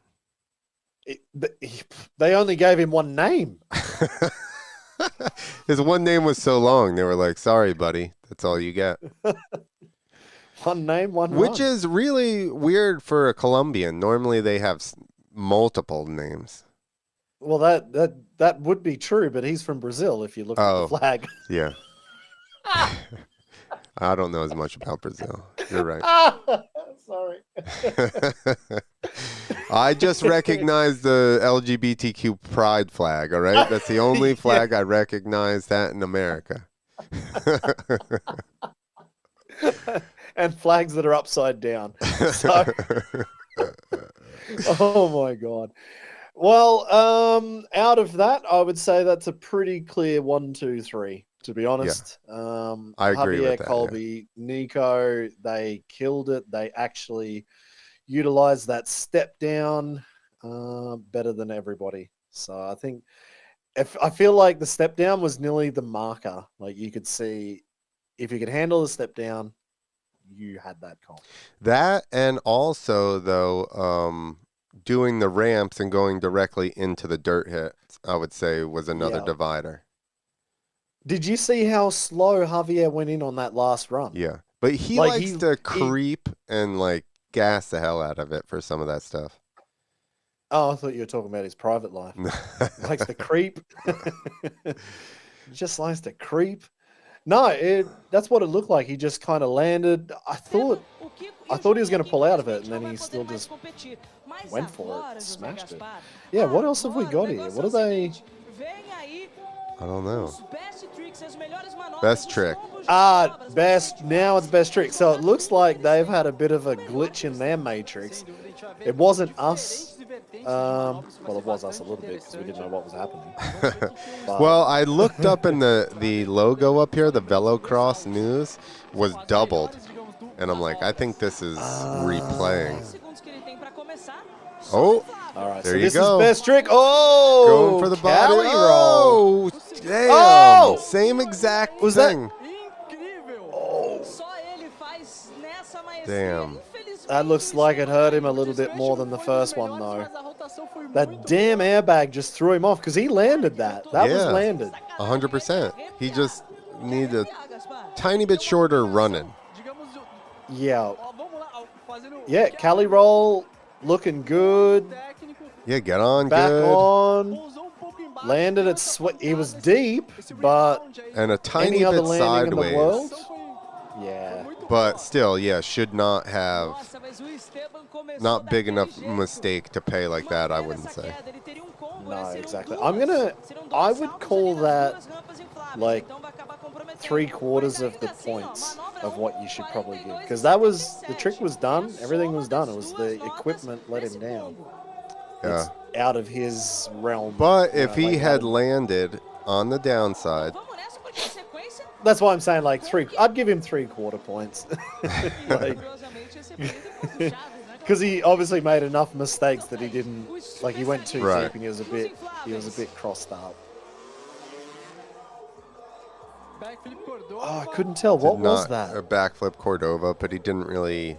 They only gave him one name. His one name was so long. They were like, sorry, buddy. That's all you get. One name, one run. Which is really weird for a Colombian. Normally they have multiple names. Well, that would be true, but he's from Brazil if you look at the flag. Yeah. I don't know as much about Brazil. You're right. Sorry. I just recognize the LGBTQ pride flag, all right? That's the only flag I recognize that in America. And flags that are upside down. So, oh my God. Well, out of that, I would say that's a pretty clear 1, 2, 3. To be honest, I agree Javier, with that. Colby, Nico, they killed it. They actually utilized that step down better than everybody. So I think I feel like the step down was nearly the marker. Like you could see if you could handle the step down, you had that call. That and also though, doing the ramps and going directly into the dirt hits, I would say was another divider. Did you see how slow Javier went in on that last run? Yeah, but he likes to creep and like gas the hell out of it for some of that stuff. Oh, I thought you were talking about his private life. He likes to creep. He just likes to creep. No, that's what it looked like. He just kind of landed. I thought he was going to pull out of it, and then he still just went for it, smashed it. Yeah, what else have we got here? What are they? I don't know. Best trick. Now it's best trick. So it looks like they've had a bit of a glitch in their matrix. It wasn't us. Well, it was us a little bit because we didn't know what was happening. Well, I looked up and the logo up here, the Velocross News, was doubled. And I'm like, I think this is replaying. Oh, all right. There so you this go. is best trick. Oh, going for the body. Roll. Oh, damn. Oh! Same exact Was thing. Oh. Damn. That looks like it hurt him a little bit more than the first one, though. That damn airbag just threw him off because he landed that. That was landed. 100%. He just needs a tiny bit shorter running. Yeah. Yeah, Cali roll looking good. Yeah, get on Back good. on. Landed it. He was deep, but And a tiny any other bit landing in the world? sideways. Yeah. But still, yeah, should not have. Not big enough mistake to pay like that, I wouldn't say. No, exactly. I would call that like 3/4 of the points of what you should probably give. Because the trick was done. Everything was done. It was the equipment let him down. Yeah. It's out of his realm. But if he had landed on the downside. That's why I'm saying like I'd give him 3/4 points. Because he obviously made enough mistakes that he didn't, like he went too deep and he was a bit crossed up. Oh, I couldn't tell. What was that? A backflip Cordova, but he didn't really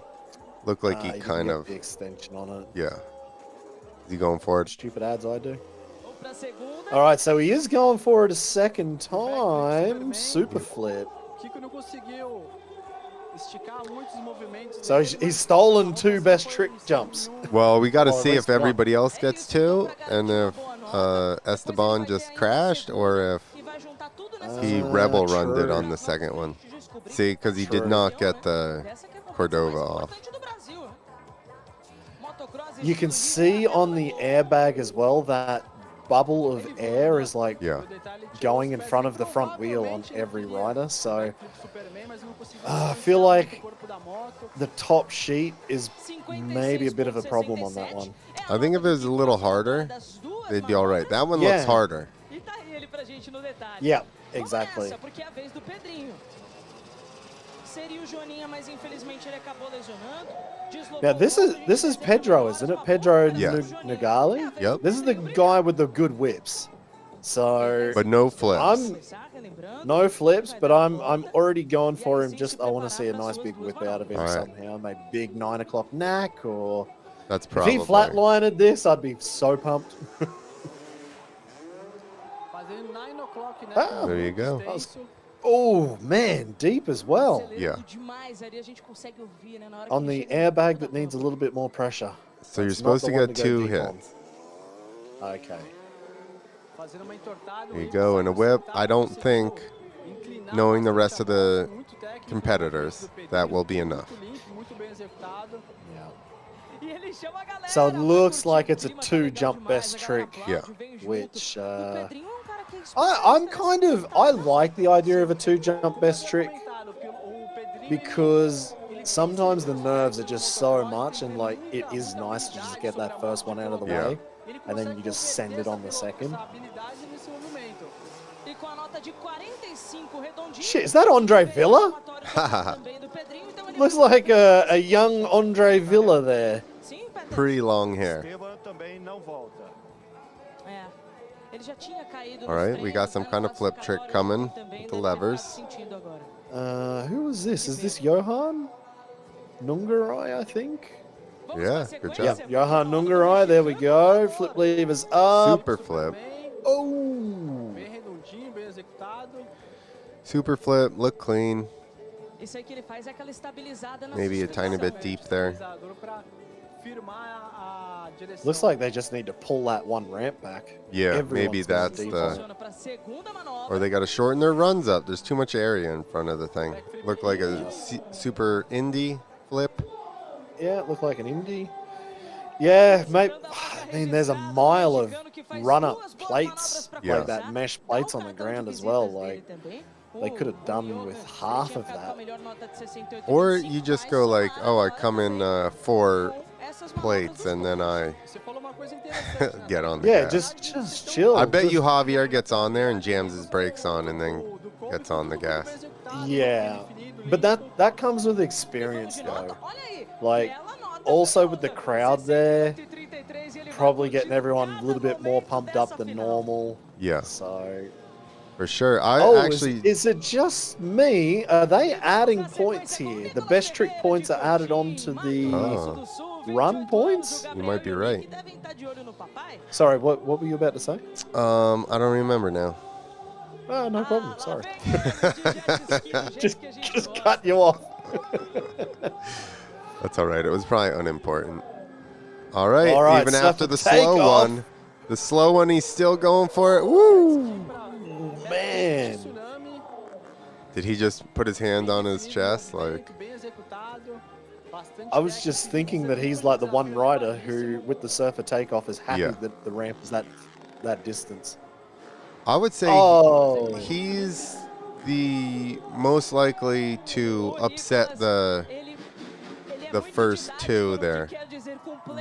look like he kind of the extension on it. Yeah. Is he going for it? Stupid ads I do. All right, so he is going for it a second time. Super flip. So he's stolen 2 best trick jumps. Well, we got to see if everybody else gets 2, and if Esteban just crashed, or if he rebel runned it on the second one. See, because he did not get the Cordova off. You can see on the airbag as well that bubble of air is like going in front of the front wheel on every rider. So I feel like the top sheet is maybe a bit of a problem on that one. I think if it was a little harder, they'd be all right. That one looks harder. Yeah, exactly. Now this is Pedro, isn't it? Pedro Nougalli? Yep. This is the guy with the good whips. So but no flips. No flips, but I'm already going for him. Just I want to see a nice big whip out of him somehow. Maybe big 9 o'clock knack, or that's probably. If he flatlined this, I'd be so pumped. There you go. Oh man, deep as well. Yeah. On the airbag that needs a little bit more pressure. So you're supposed to get 2 hits. Okay. There you go. And a whip. I don't think, knowing the rest of the competitors, that will be enough. So it looks like it's a 2 jump best trick. Yeah. Which I like the idea of a 2 jump best trick, because sometimes the nerves are just so much, and like it is nice to just get that first one out of the way, and then you just send it on the second. Shit, is that Andre Villa? Looks like a young Andre Villa there. Pretty long hair. All right, we got some kind of flip trick coming with the levers. Who is this? Is this Johan? Nungaray, I think. Yeah, good job. Yep, Johan Nungaray, there we go. Flip levers up. Super flip. Oh. Super flip, look clean. Maybe a tiny bit deep there. Looks like they just need to pull that one ramp back. Yeah, maybe that's the... Or they got to shorten their runs up. There's too much area in front of the thing. Looked like a super indie flip. Yeah, it looked like an indie. Yeah, mate. I mean, there's a mile of run-up plates, like that mesh plates on the ground as well. Like, they could have done with half of that. Or you just go like, oh, I come in 4 plates and then I get on the gas. just chill. I bet you Javier gets on there and jams his brakes on and then gets on the gas. Yeah, but that comes with experience though. Like, also with the crowd there, probably getting everyone a little bit more pumped up than normal. Yeah. So For sure. Is it just me? Are they adding points here? The best trick points are added on to the run points? You might be right. Sorry, what were you about to say? I don't remember now. Oh, no problem. Sorry. just cut you off. That's all right. It was probably unimportant. All right. Even after the slow one. The slow one, he's still going for it. Woo! Man. Did he just put his hand on his chest? Like, I was just thinking that he's like the one rider who, with the surfer takeoff, is happy that the ramp is that distance. I would say he's the most likely to upset the first two there.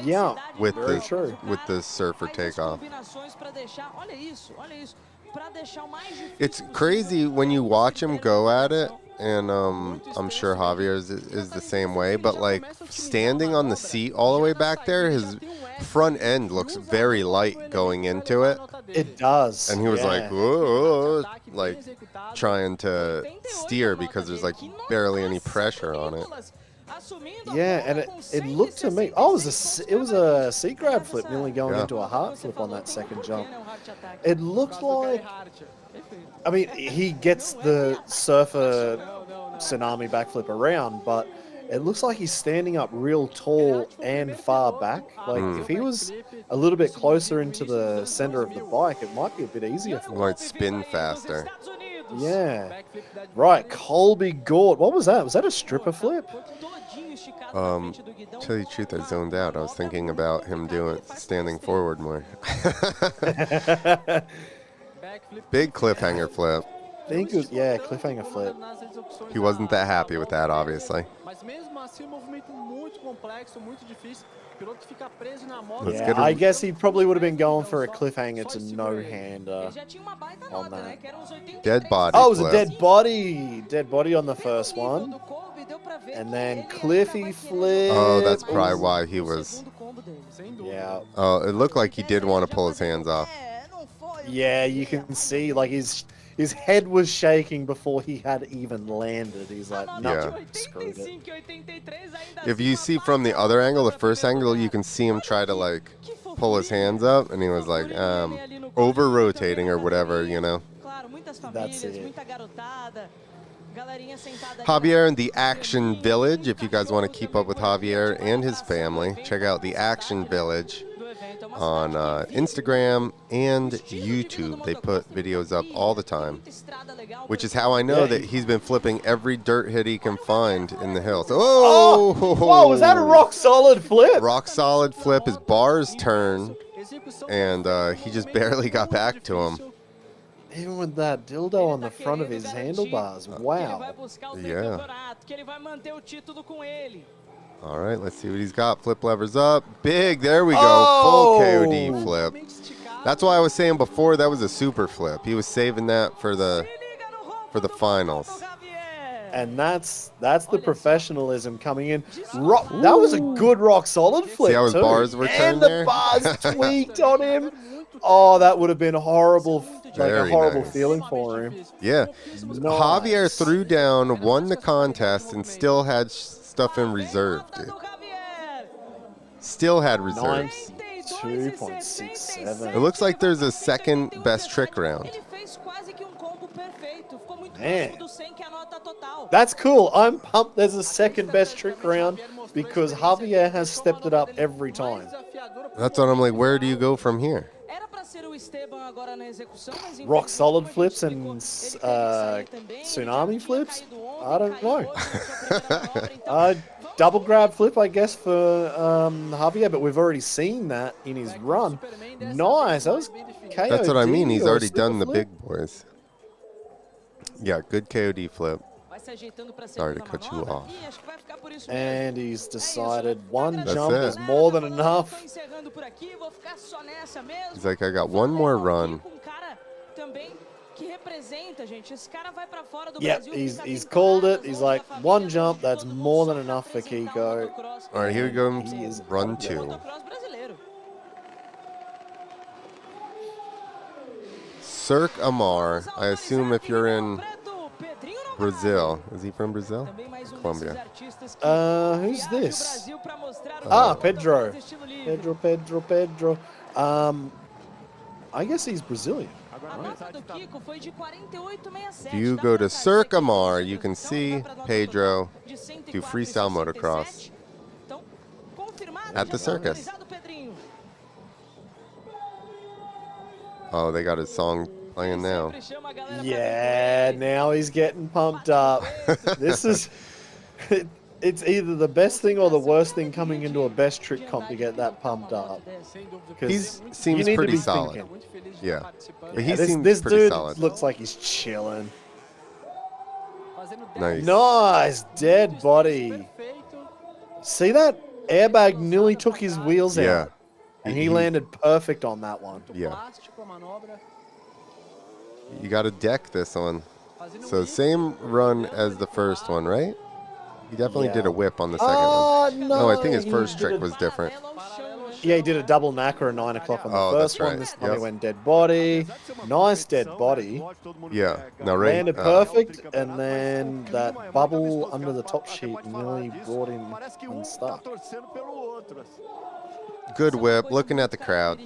Yeah, with the surfer takeoff. It's crazy when you watch him go at it, and I'm sure Javier is the same way, but like standing on the seat all the way back there, his front end looks very light going into it. It does. And he was like, whoa, like trying to steer because there's like barely any pressure on it. Yeah, and it looked to me, it was a seat grab flip, nearly going into a heart flip on that second jump. It looked like, I mean, he gets the surfer tsunami backflip around, but it looks like he's standing up real tall and far back. Like, if he was a little bit closer into the center of the bike, it might be a bit easier for him. Might spin faster. Yeah. Right, Colby Gort. What was that? Was that a stripper flip? To tell you the truth, I zoned out. I was thinking about him standing forward more. Big cliffhanger flip. I think it was, cliffhanger flip. He wasn't that happy with that, obviously. Yeah, I guess he probably would have been going for a cliffhanger to no-hander on that. Dead body. Oh, it was a dead body. Dead body on the first one. And then Cliffy flip. Oh, that's probably why he was. Yeah. Oh, it looked like he did want to pull his hands off. Yeah, you can see like his head was shaking before he had even landed. He's like, no, screwed it. If you see from the other angle, the first angle, you can see him try to like pull his hands up, and he was like over rotating or whatever, you know. That's it. Javier and the Action Village. If you guys want to keep up with Javier and his family, check out the Action Village on Instagram and YouTube. They put videos up all the time, which is how I know that he's been flipping every dirt hit he can find in the hills. Oh! Whoa, was that a rock solid flip? Rock solid flip. His bars turned, and he just barely got back to him. Even with that dildo on the front of his handlebars. Wow. Yeah. All right, let's see what he's got. Flip levers up. Big. There we go. Full KOD flip. That's why I was saying before that was a super flip. He was saving that for the finals. And that's the professionalism coming in. That was a good rock solid flip. See how his bars were turned there? And the bars tweaked on him. Oh, that would have been horrible. Very a horrible nice. feeling for him. Yeah. Nice. Javier threw down, won the contest, and still had stuff in reserve, dude. Still had reserves. 92.67. It looks like there's a second best trick round. Man. That's cool. I'm pumped there's a second best trick round because Javier has stepped it up every time. That's what I'm like, where do you go from here? Rock solid flips and tsunami flips? I don't know. Double grab flip, I guess, for Javier, but we've already seen that in his run. Nice. That was KOD. That's what I mean. He's already done the big boys. Yeah, good KOD flip. Sorry to cut you off. And he's decided one jump is more than enough. He's like, I got one more run. Yep, he's called it. He's like, one jump, that's more than enough for Kiko. All right, here we go. Run two. Cirque Amar. I assume if you're in Brazil. Is he from Brazil? Colombia. Who's this? Pedro. Pedro. I guess he's Brazilian. If you go to Cirque Amar, you can see Pedro do freestyle motocross at the circus. Oh, they got his song playing now. Yeah, now he's getting pumped up. This is... It's either the best thing or the worst thing coming into a best trick comp to get that pumped up. He seems pretty solid. Yeah. But he seems this pretty dude solid. looks like he's chilling. Nice. Dead body. See that? Airbag nearly took his wheels out. And he landed perfect on that one. Yeah. You got to deck this one. So same run as the first one, right? He definitely did a whip on the second one. No, I think his first trick was different. Yeah, he did a double knacker at 9 o'clock on the first one. This time he went dead body. Nice dead body. Yeah. Now, landed perfect, and then that bubble under the top sheet nearly brought him unstuck. Good whip. Looking at the crowd.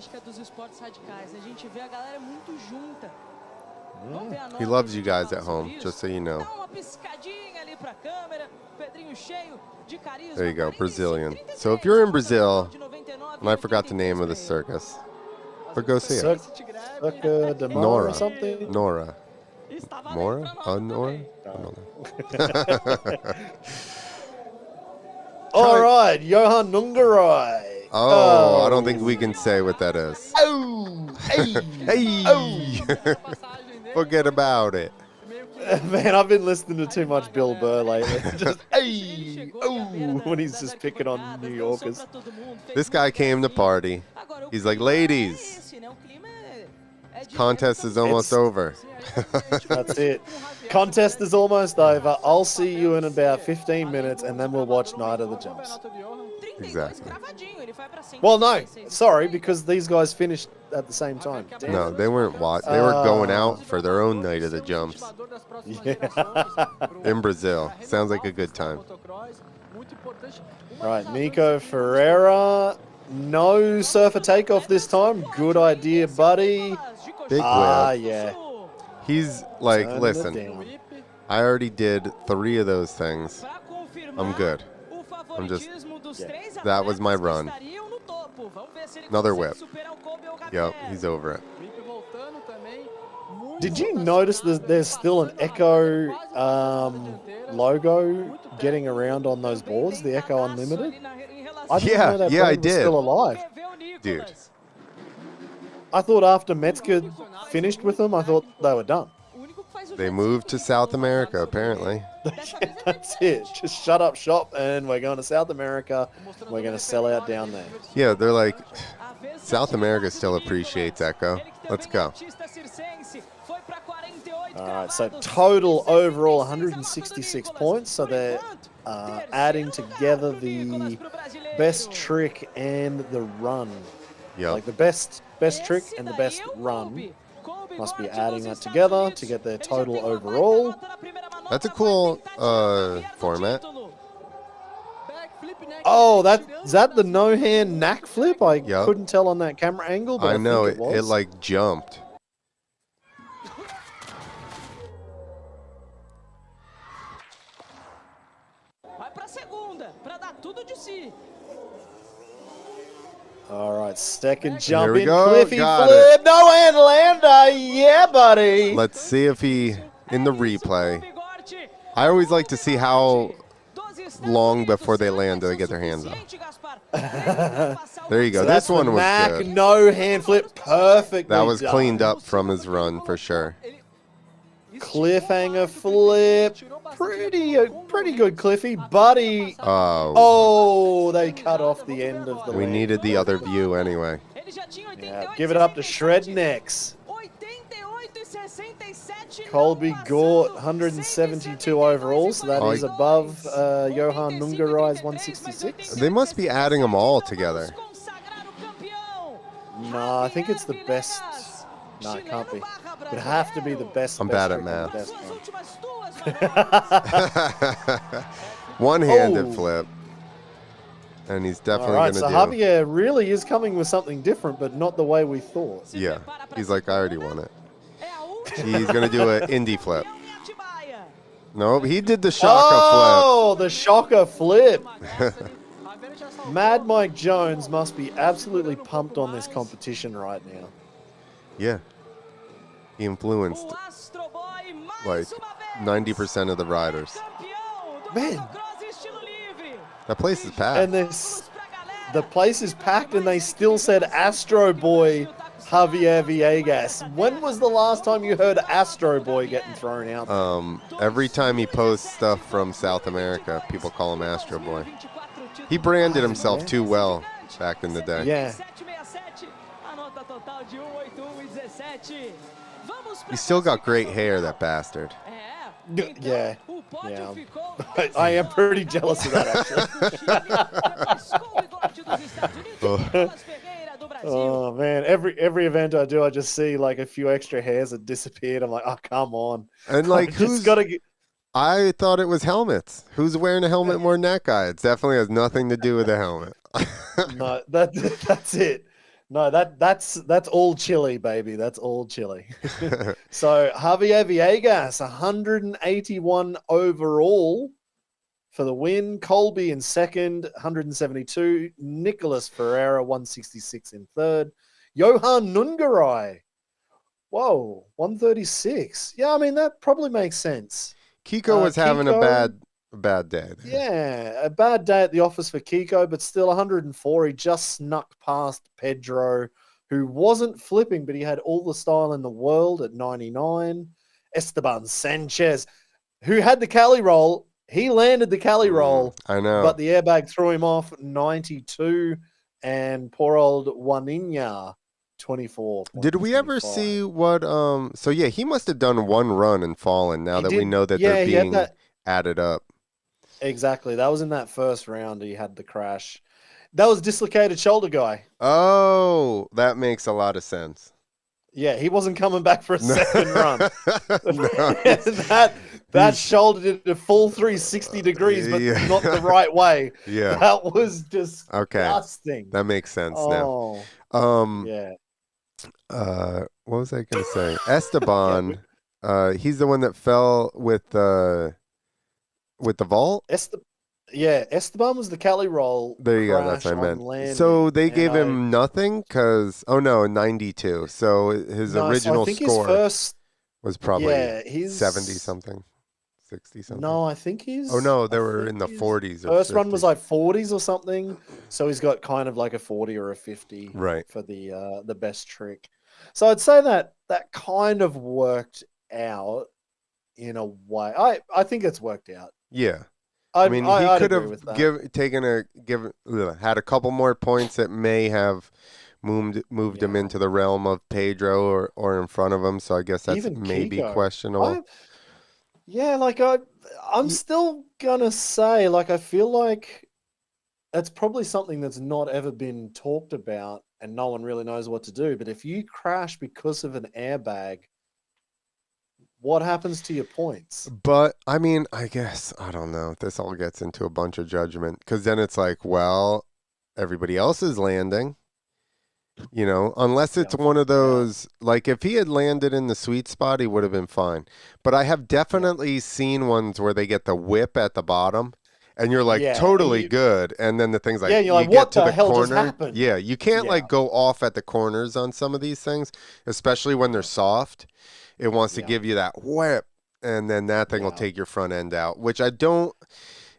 He loves you guys at home, just so you know. There you go, Brazilian. So if you're in Brazil, and I forgot the name of the circus, or go see it. Cirque de Mora or something? Nora. Mora? Nora? All right, Johan Nungaray. Oh, I don't think we can say what that is. Oh, hey. Forget about it. Man, I've been listening to too much Bill Burr lately. Just, when he's just picking on New Yorkers. This guy came to party. He's like, ladies, contest is almost over. That's it. Contest is almost over. I'll see you in about 15 minutes, and then we'll watch Night of the Jumps. Exactly. Well, no, sorry, because these guys finished at the same time. Damn. No, they weren't They were going out for their own Night of the Jumps. Yeah. In Brazil. Sounds like a good time. Right, Nico Ferreira. No surfer takeoff this time. Good idea, buddy. Big whip. Yeah. He's like, listen, I already did 3 of those things. I'm good. I'm just, that was my run. Another whip. Yep, he's over it. Did you notice there's still an Echo logo getting around on those boards, the Echo Unlimited? I didn't know that I was did. Still alive. Dude. I thought after Metzger finished with them, I thought they were done. They moved to South America, apparently. That's it. Just shut up shop, and we're going to South America. We're going to sell out down there. Yeah, they're like, South America still appreciates Echo. Let's go. All right, so total overall 166 points. So they're adding together the best trick and the run. Yeah. Like the best trick and the best run. Must be adding that together to get their total overall. That's a cool format. Oh, is that the no-hand knack flip? I couldn't tell on that camera angle, but I know think it was. It like jumped. All right, second jump in, go. Cliffy Got flip, it. no hand lander, yeah, buddy. Let's see if he, in the replay, I always like to see how long before they land do they get their hands up. There you go. So this one was Mac, good. no hand flip, perfect. That was cleaned up from his run for sure. Cliffhanger flip, pretty good, Cliffy, buddy. Oh, they cut off the end of the. We needed the other view anyway. Yeah, give it up to Shred Next. Colby Gort, 172 overall, so that is above Johan Nungaray's 166. They must be adding them all together. No, I think it's the best. No, it can't be. It would have to be the best. I'm best bad at trick on the math. best one. One-handed Oh. flip. And he's All definitely right, going to so do. Javier really is coming with something different, but not the way we thought. Yeah. He's like, I already won it. He's going to do an indie flip. Nope, he did the Shaka Oh, the shocker flip. Mad Mike Jones must be absolutely pumped on this competition right now. Yeah. He influenced like 90% of the riders. Man. That place is packed. And the place is packed, and they still said Astro Boy Javier Villegas. When was the last time you heard Astro Boy getting thrown out? Every time he posts stuff from South America, people call him Astro Boy. He branded himself too well back in the day. Yeah. He's still got great hair, that bastard. Yeah. Yeah. I am pretty jealous of that, actually. Oh man, every event I do, I just see like a few extra hairs that disappeared. I'm like, oh come on. And like, who's got to get? I thought it was helmets. Who's wearing a helmet more than that guy? It definitely has nothing to do with the helmet. No, that's it. No, that's all Chile, baby. That's all Chile. So Javier Villegas, 181 overall for the win. Colby in second, 172. Nicolas Ferreira, 166 in third. Johan Nungaray, whoa, 136. Yeah, I mean, that probably makes sense. Kiko was having a bad day. Yeah, a bad day at the office for Kiko, but still 104. He just snuck past Pedro, who wasn't flipping, but he had all the style in the world at 99. Esteban Snachez, who had the Cali roll. He landed the Cali roll. I know. But the airbag threw him off, 92. And poor old Joaninha, 24. Did we ever see what so yeah, he must have done one run and fallen now we know that they're being added up. Exactly. That was in that first round. He had the crash. That was dislocated shoulder guy. Oh, that makes a lot of sense. Yeah, he wasn't coming back for a second run. No, that shoulder did a full 360 degrees, but not the right way. Yeah. That was disgusting. Okay. That makes sense now. Yeah. What was I going to say? Esteban, he's the one that fell with the vault? Esteban was the Cali roll. There you go. That's what I meant. So they gave him nothing because 92. So his original score was probably 70 something, 60 something. No, I think he's. Oh no, they were in the 40s. First run was like 40s or something. So he's got kind of like a 40 or a 50 for the best trick. So I'd say that kind of worked out in a way. I think it's worked out. Yeah. I mean, he could have had a couple more points that may have moved him into the realm of Pedro or in front of him. So I guess that's even maybe Kiko. Questionable. I'm still gonna say, like, I feel like that's probably something that's not ever been talked about and no one really knows what to do. But if you crash because of an airbag, what happens to your points? But, I mean, I guess, I don't know. This all gets into a bunch of judgment. Because then it's like, well, everybody else is landing. You know, unless it's one of those, like if he had landed in the sweet spot, he would have been fine. But I have definitely seen ones where they get the whip at the bottom. And you're like, totally good. And then the thing's like, you're like, what the hell corner. just happened? Yeah, you can't like go off at the corners on some of these things, especially when they're soft. It wants to give you that whip, and then that thing will take your front end out, which I don't.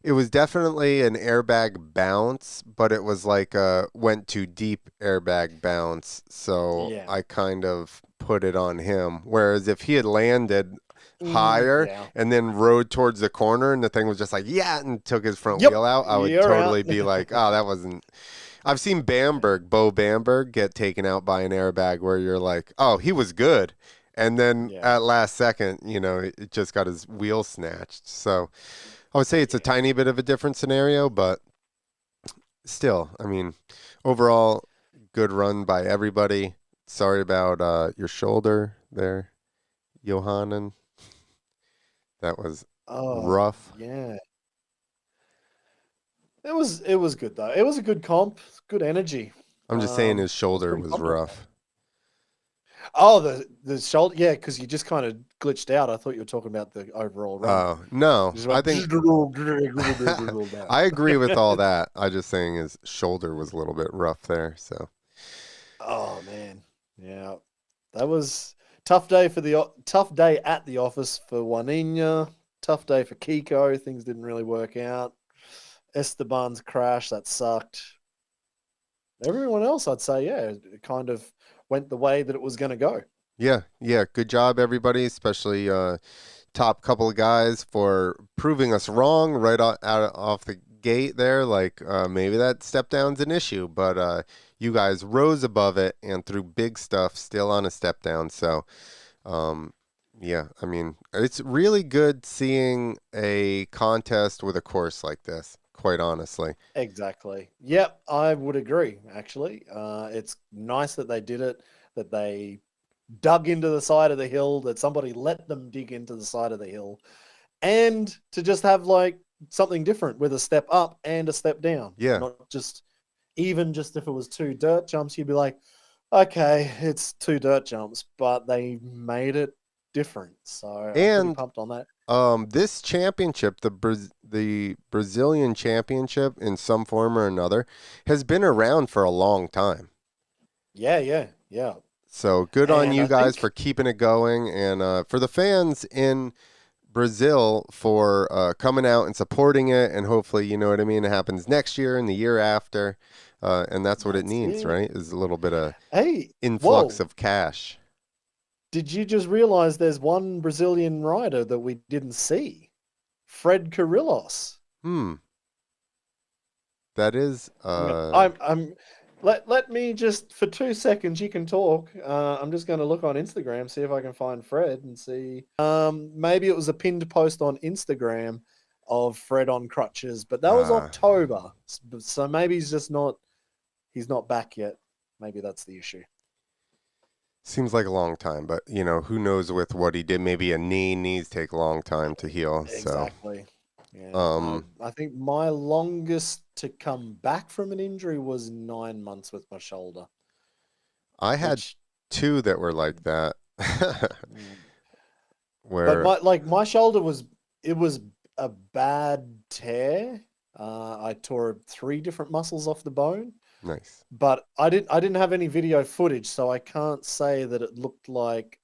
It was definitely an airbag bounce, but it was like a went too deep airbag bounce. So I kind of put it on him. Whereas if he had landed higher and then rode towards the corner and the thing was just like, and took his front wheel out, I would totally be like, oh, that wasn't. I've seen Bo Bamberg get taken out by an airbag where you're like, oh, he was good. And then at last second, you know, it just got his wheel snatched. So I would say it's a tiny bit of a different scenario, but still, I mean, overall, good run by everybody. sorry about your shoulder there, Johan. That was Oh, rough. yeah. It was good though. It was a good comp, good energy. I'm just saying his I was shoulder pretty was pumped on that. rough. Oh, the shoulder, yeah, because you just kind of glitched out. I thought you were talking about the overall run. Oh, no. You just I went. think I agree with all that. I just saying his shoulder was a little bit rough there. So Oh man, yeah, that was tough day at the office for Joaninha. Tough day for Kiko. Things didn't really work out. Esteban's crash, that sucked. Everyone else, I'd say, yeah, it kind of went the way that it was going to go. yeah, good job everybody, especially top couple of guys for proving us wrong right off the gate there. Like maybe that step down's an issue, but you guys rose above it and through big stuff, still on a step down. So yeah, I mean, it's really good seeing a contest with a course like this, quite honestly. Exactly. Yep, I would agree, actually. It's nice that they did it, that they dug into the side of the hill, that somebody let them dig into the side of the hill, and to just have like something different with a step up and a step down. Yeah. Not just even just if it was two dirt jumps, you'd be like, okay, it's two dirt jumps, but they made it different. So I'm pretty And pumped on that. this championship, the Brazilian championship in some form or another, has been around for a long time. Yeah. So good on And you I guys think for keeping it going, and for the fans in Brazil for coming out and supporting it, and hopefully, you know what I mean, it happens next year and the year after, and that's what it that's needs, it. right? Is a little bit of Hey, influx whoa. of cash. Did you just realize there's one Brazilian rider that we didn't see? Fred Carrillos. Hmm, that is I'm let me just for 2 seconds you can talk. I'm just going to look on Instagram, see if I can find Fred and see. Maybe it was a pinned post on Instagram of Fred on crutches, but that was uh October. So maybe he's not back yet. Maybe that's the issue. seems like a long time, but you know, who knows with what he did? Maybe a knees take a long time to heal. So, Exactly. Yeah. um, I think my longest to come back from an injury was 9 months with my shoulder, I had which two that were like that, mm, but where my shoulder was it was a bad tear. I tore three different muscles off the bone, nice but I didn't have any video footage, so I can't say that it looked like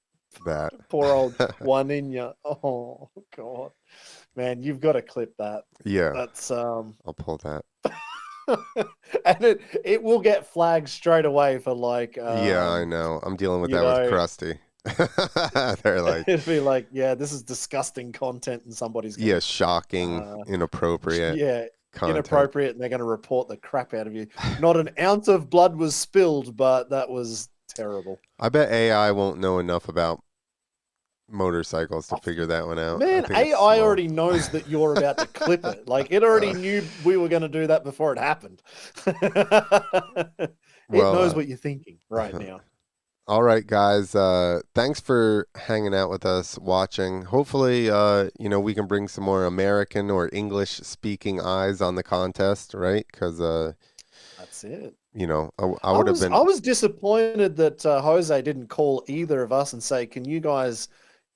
that. poor old Juaninha. Oh God, man, you've got to clip that. Yeah, That's I'll pull that. and it will get flagged straight away for like Yeah, I know. I'm dealing with you that with know Krusty. They're like, it'd be like, yeah, this is disgusting content and somebody's yeah, gonna shocking, inappropriate yeah, content. inappropriate, and they're gonna report the crap out of you. Not an ounce of blood was spilled, but that was terrible. I bet AI won't know enough about motorcycles to figure that one out. I Man, think it's AI small. already knows that you're about to clip it. Like it already knew we were going to do that before it happened. It Well, knows what you're thinking right now. all right, guys. Thanks for hanging out with us, watching. Hopefully, you know, we can bring some more American or English speaking eyes on the contest, right? Because, That's it. you know, I I would have was been, I was disappointed that Jose didn't call either of us and say, "Can you guys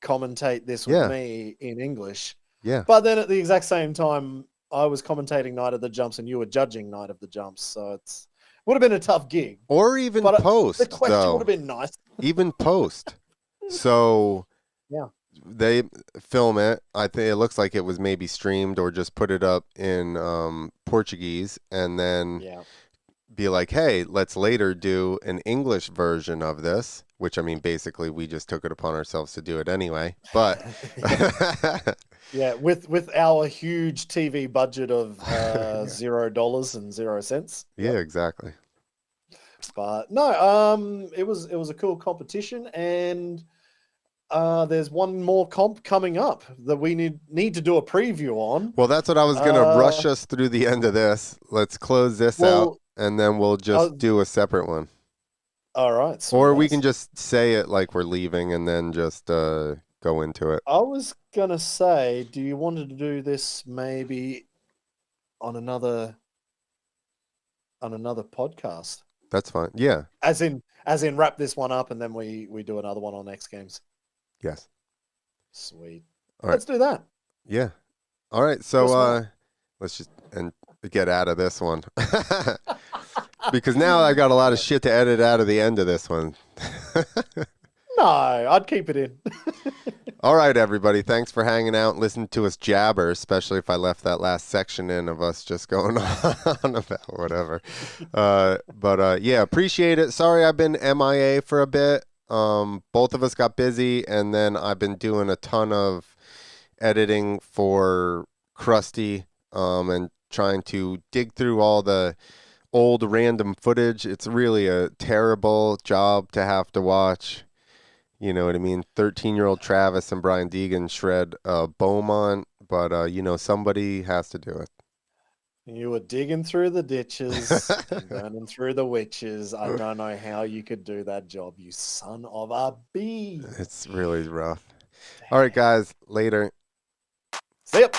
commentate this with yeah, me in English?" yeah. But then at the exact same time, I was commentating Night of the Jumps and you were judging Night of the Jumps, so it's would have been a tough gig. Or even But the post, question would though. have been nice. Even post. So Yeah. they film it. I think it looks like it was maybe streamed or just put it up in Portuguese and then Yeah. be like, hey, let's later do an English version of this, which I mean, basically, we just took it upon ourselves to do it anyway. But Yeah, with our huge TV budget of $0 and 0 cents. yeah, Yep. exactly. But no, it was a cool competition, and there's one more comp coming up that we need to do a preview on. Well, that's what I was going to rush Uh, us through the end of this. Let's close this out, well, and then we'll I, just do a separate one. All right, sweet Or we as. can just say it like we're leaving and then just go into it. I was gonna say, do you want to do this maybe on another podcast? That's fine. Yeah. As in wrap this one up and then we do another one on X Games. Yes. Sweet. All right. Let's do that. Yeah. All right. Real So smart. let's just and get out of this one. Because now I got a lot of shit to edit out of the end of this one. No, I'd keep it in. All right, everybody. Thanks for hanging out and listening to us jabber, especially if I left that last section in of us just going on about whatever. But yeah, appreciate it. Sorry I've been MIA for a bit. Both of us got busy, and then I've been doing a ton of editing for Krusty and trying to dig through all the old random footage. It's really a terrible job to have to watch. You know what I mean? 13-year-old Travis and Brian Deegan shred Beaumont, but somebody has to do it. You were digging through the ditches and burning through the witches. I don't know how you could do that job, you son of a bee. It's really rough. All right, guys. Later. See ya.